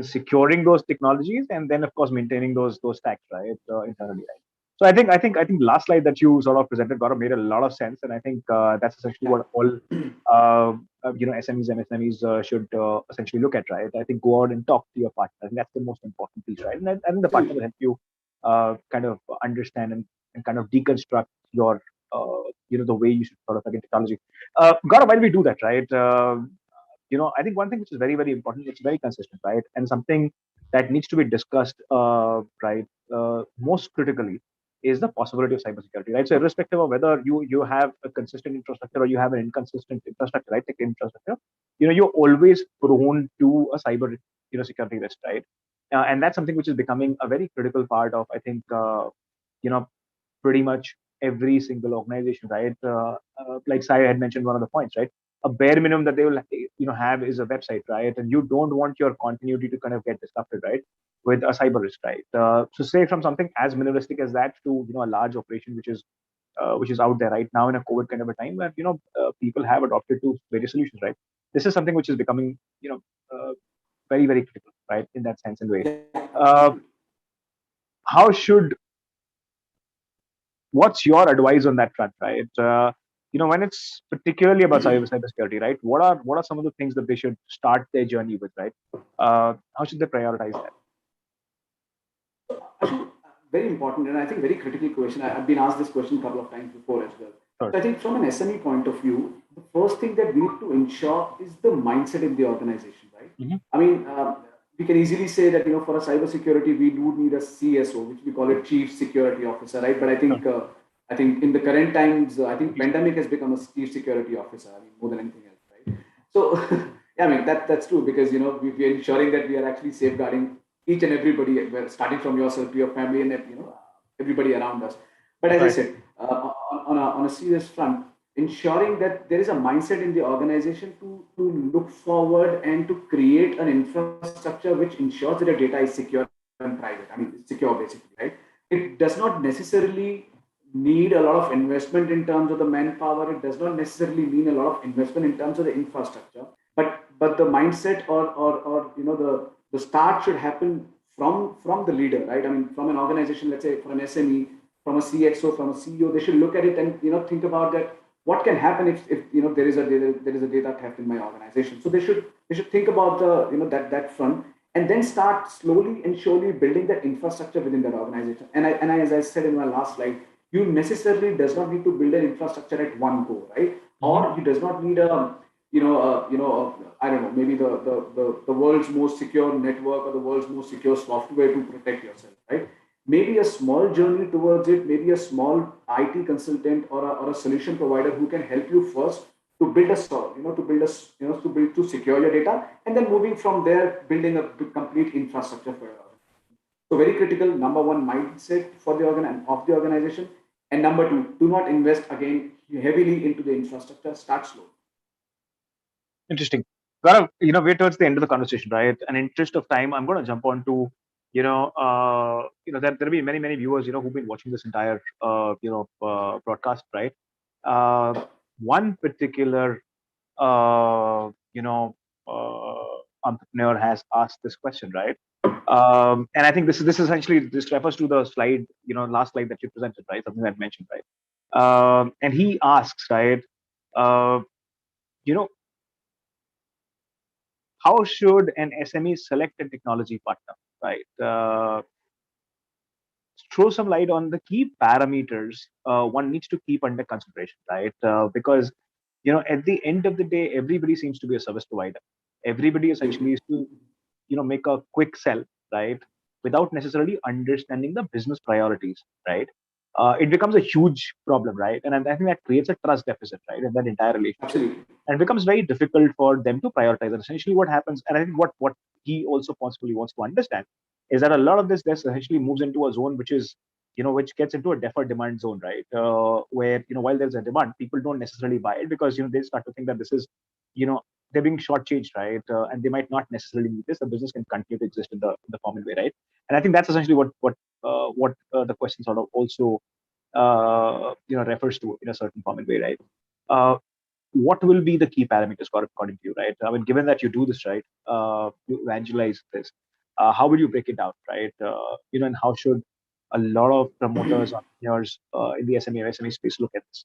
securing those technologies, and then of course maintaining those stacks, right, internally, right? So I think the last slide that you sort of presented, Gaurav, made a lot of sense, and I think that's essentially what all SMEs and SMEs should essentially look at, right? I think go out and talk to your partner. I think that's the most important piece, right? And I think the partner will help you kind of understand and kind of deconstruct your the way you should sort of look at technology. Gaurav, while we do that, right? I think one thing which is very, very important, it's very consistent, right? And something that needs to be discussed, right, most critically is the possibility of cybersecurity, right? So irrespective of whether you have a consistent infrastructure or you have an inconsistent infrastructure, right, tech infrastructure, you're always prone to a cyber, security risk, right? And that's something which is becoming a very critical part of, I think, pretty much every single organization, right? Like Sai had mentioned one of the points, right? A bare minimum that they will have is a website, right? And you don't want your continuity to kind of get disrupted, right, with a cyber risk, right? So say from something as minimalistic as that to a large operation which is out there right now in a COVID kind of a time where people have adopted to various solutions, right? This is something which is becoming very, very critical, right, in that sense and way. How should What's your advice on that front, right? When it's particularly about cybersecurity, right? What are some of the things that they should start their journey with, right? How should they prioritize that? Ashu, very important and I think very critical question. I've been asked this question a couple of times before as well. Sure. So I think from an SME point of view, the first thing that we need to ensure is the mindset in the organization, right? Mm-hmm. I mean, we can easily say that for a cybersecurity we do need a CSO, which we call it Chief Security Officer, right? But I think in the current times, I think pandemic has become a Chief Security Officer. I mean, more than anything else, right? So yeah, I mean that's true because we are ensuring that we are actually safeguarding each and everybody, starting from yourself to your family and everybody around us. But as I said, on a serious front, ensuring that there is a mindset in the organization to look forward and to create an infrastructure which ensures that the data is secure and private. I mean, secure basically, right? It does not necessarily need a lot of investment in terms of the manpower. It does not necessarily mean a lot of investment in terms of the infrastructure. But the mindset or the start should happen from the leader, right? I mean, from an organization, let's say for an SME, from a CXO, from a CEO, they should look at it and think about that. What can happen if there is a data theft in my organization? So they should think about that front and then start slowly and surely building that infrastructure within that organization. And I as I said in my last slide, you necessarily does not need to build an infrastructure at one go, right? Mm-hmm. Or you does not need I don't know, maybe the world's most secure network or the world's most secure software to protect yourself, right? Maybe a small journey towards it, maybe a small IT consultant or a solution provider who can help you first to build to secure your data, and then moving from there, building a complete infrastructure for your organization. So very critical, number one, mindset for the organization, and number two, do not invest again heavily into the infrastructure. Start slow. Interesting. Gaurav, we're towards the end of the conversation, right? And in interest of time, I'm going to jump on to there'll be many viewers, who've been watching this entire, broadcast, right? One particular, entrepreneur has asked this question, right? And I think this refers to the slide, last slide that you presented, right? Something that I mentioned, right? And he asks, right? How should an SME select a technology partner, right? Throw some light on the key parameters one needs to keep under consideration, right? Because at the end of the day, everybody seems to be a service provider. Everybody essentially is to make a quick sell, right, without necessarily understanding the business priorities, right? It becomes a huge problem, right? And I think that creates a trust deficit, right, in that entire relationship. Absolutely. And it becomes very difficult for them to prioritize. And essentially what happens, and I think what he also possibly wants to understand is that a lot of this essentially moves into a zone which is, which gets into a deferred demand zone, right? Where, while there's a demand, people don't necessarily buy it because, they start to think that this is, they're being shortchanged, right? And they might not necessarily need this. The business can continue to exist in the formal way, right? And I think that's essentially what the question sort of also, refers to in a certain formal way, right? what will be the key parameters according to you, right? I mean, given that you do this, right, you evangelize this, how will you break it down, right? And how should a lot of promoters, entrepreneurs in the SME space look at this?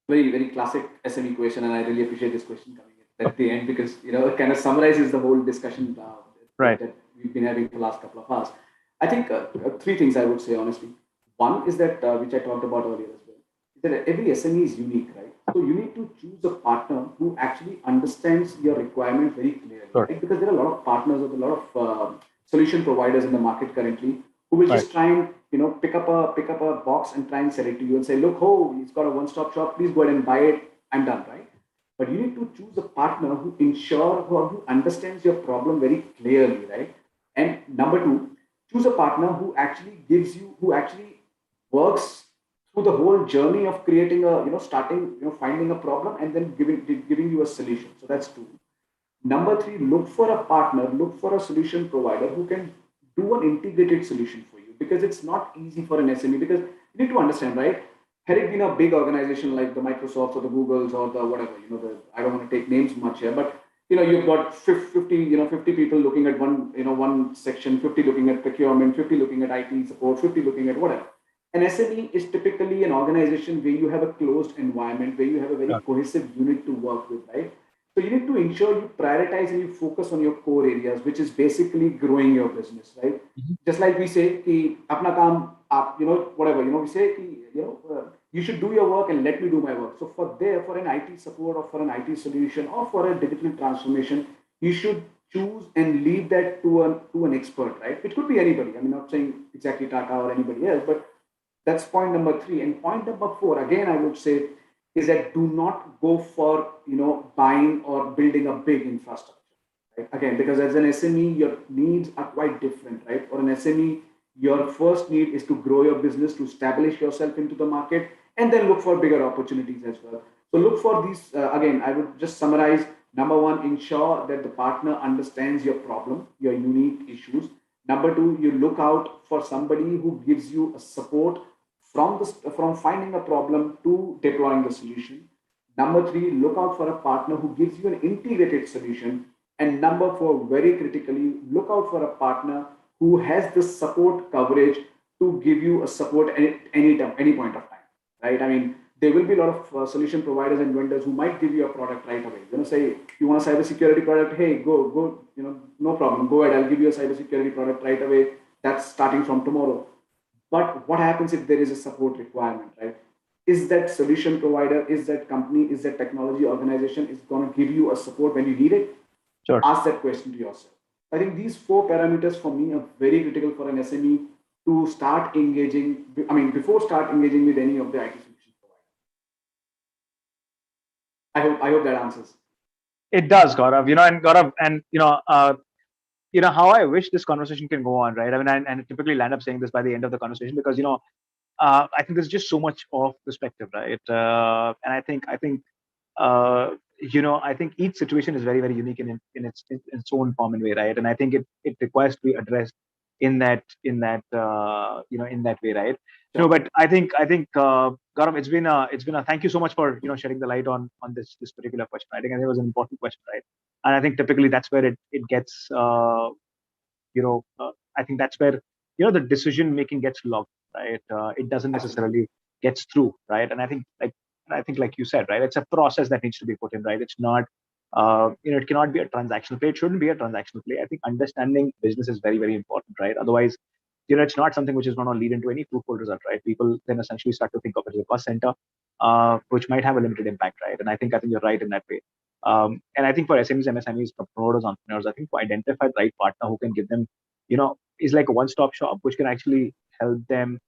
Very, very classic SME question, and I really appreciate this question coming at the end because it kind of summarizes the whole discussion that we've been having for the last couple of hours. I think three things I would say honestly. One is that which I talked about earlier as well, is that every SME is unique, right? So you need to choose a partner who actually understands your requirement very clearly, right? Because there are a lot of partners or a lot of solution providers in the market currently who will just try and pick up a box and try and sell it to you and say, look, it's got a one-stop shop, please go ahead and buy it, I'm done, right? But you need to choose a partner who understands your problem very clearly, right? And number two, choose a partner who actually works through the whole journey of creating finding a problem and then giving you a solution. So that's two. Number three, look for a solution provider who can do an integrated solution for you, because it's not easy for an SME, because you need to understand, right? Had it been a big organization like the Microsofts or the Googles or the whatever, I don't want to take names much here, but you've got 50 people looking at one section, 50 looking at procurement, 50 looking at IT support, 50 looking at whatever. An SME is typically an organization where you have a closed environment, where you have a very cohesive unit to work with, right? So you need to ensure you prioritize and you focus on your core areas, which is basically growing your business, right? Mm-hmm. Just like we say, ki, apna kaam, whatever, we say, ki, you should do your work and let me do my work. So for an IT support or for an IT solution or for a digital transformation, you should choose and leave that to an expert, right? It could be anybody. I'm not saying exactly Tata or anybody else, but that's point number three. And point number four, again, I would say, is that do not go for buying or building a big infrastructure. Right? Again, because as an SME, your needs are quite different, right? For an SME, your first need is to grow your business, to establish yourself into the market, and then look for bigger opportunities as well. So look for these. Again, I would just summarize. Number one, ensure that the partner understands your problem, your unique issues. Number two, you look out for somebody who gives you a support from finding a problem to deploying the solution. Number three, look out for a partner who gives you an integrated solution. And number four, very critically, look out for a partner who has the support coverage to give you a support at any time, any point of time, right? I mean, there will be a lot of solution providers and vendors who might give you a product right away. Say you want a cybersecurity product, hey, go, no problem, go ahead, I'll give you a cybersecurity product right away. That's starting from tomorrow. But what happens if there is a support requirement, right? Is that solution provider, is that company, is that technology organization is going to give you a support when you need it? Sure. Ask that question to yourself. I think these four parameters for me are very critical for an SME to start engaging. Before start engaging with any of the IT solution providers. I hope that answers. It does, Gaurav. How I wish this conversation can go on, right? I mean, and I typically land up saying this by the end of the conversation because I think there's just so much of perspective, right? And I think each situation is very, very unique in its own form and way, right? And I think it requires to be addressed in that way, right? But I think Gaurav, it's been a thank you so much for shedding the light on this particular question. I think it was an important question, right? And I think typically that's where it gets I think that's where the decision making gets locked, right? It doesn't necessarily gets through, right? And I think like you said, right, it's a process that needs to be put in, right? It's not it cannot be a transactional play. It shouldn't be a transactional play. I think understanding business is very, very important, right? Otherwise, it's not something which is going to lead into any fruitful result, right? People then essentially start to think of it as a cost center, which might have a limited impact, right? And I think you're right in that way. And I think for SMEs, MSMEs, promoters, entrepreneurs, I think to identify the right partner who can give them, is like a one-stop shop, which can actually help them,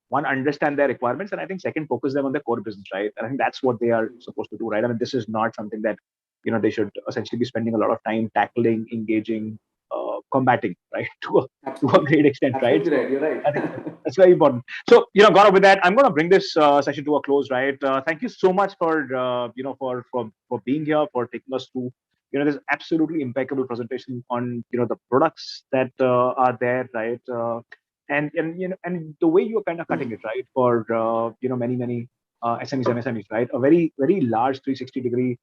one, understand their requirements, and I think second, focus them on their core business, right? And I think that's what they are supposed to do, right? I mean, this is not something that, they should essentially be spending a lot of time tackling, engaging, combating, right? To a great extent, Absolutely right? Right. You're right. I think that's very important. So, Gaurav, with that, I'm going to bring this session to a close, right? Thank you so much for being here, for taking us through, this absolutely impeccable presentation on, the products that are there, right? And the way you're kind of cutting it, right, for many SMEs, MSMEs, right? A very, very large 360-degree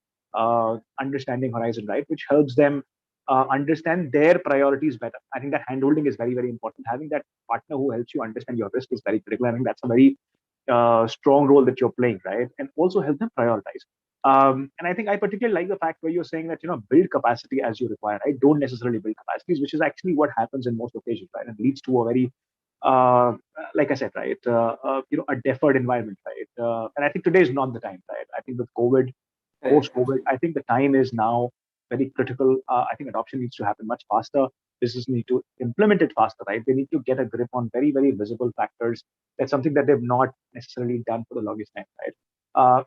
understanding horizon, right? Which helps them understand their priorities better. I think that handholding is very, very important. Having that partner who helps you understand your risk is very critical. I think that's a very strong role that you're playing, right? And also help them prioritize. And I think I particularly like the fact where you're saying that, build capacity as you require, right? Don't necessarily build capacities, which is actually what happens in most occasions, right? And leads to a very, like I said, right, a deferred environment, right? And I think today is not the time, right? I think with COVID, post-COVID, I think the time is now very critical. I think adoption needs to happen much faster. Businesses need to implement it faster, right? They need to get a grip on very, very visible factors. That's something that they've not necessarily done for the longest time, right?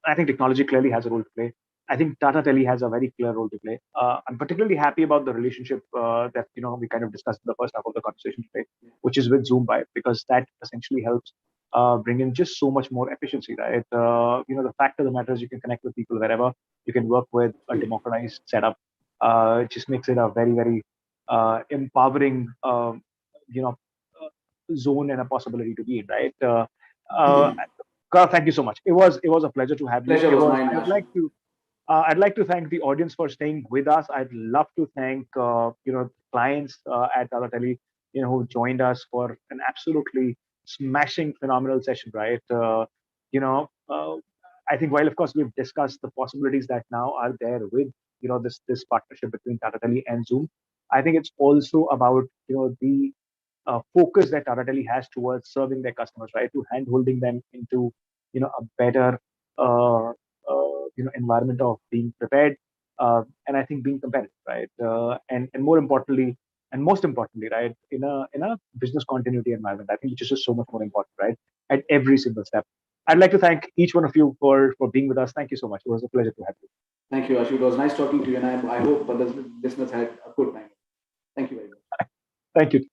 I think technology clearly has a role to play. I think Tata Tele has a very clear role to play. I'm particularly happy about the relationship that we kind of discussed in the first half of the conversation today, which is with Zoom, because that essentially helps bring in just so much more efficiency, right? The fact of the matter is you can connect with people wherever. You can work with a democratized setup. It just makes it a very, very empowering, zone and a possibility to be in, right? Gaurav, thank you so much. It was a pleasure to have you. Pleasure was mine, I'd like to thank the audience for staying with us. I'd love to thank clients at Tata Tele, who joined us for an absolutely smashing, phenomenal session, right? I think while of course we've discussed the possibilities that now are there with this partnership between Tata Tele and Zoom, I think it's also about the focus that Tata Tele has towards serving their customers, right? To hand holding them into a better environment of being prepared, and I think being competitive, right? And more importantly, and most importantly, right, in a business continuity environment, I think which is just so much more important, right? At every single step. I'd like to thank each one of you for being with us. Thank you so much. It was a pleasure to have you. Thank you, Ashu. It was nice talking to you, and I hope the listeners had a good time. Thank you very much. Thank you.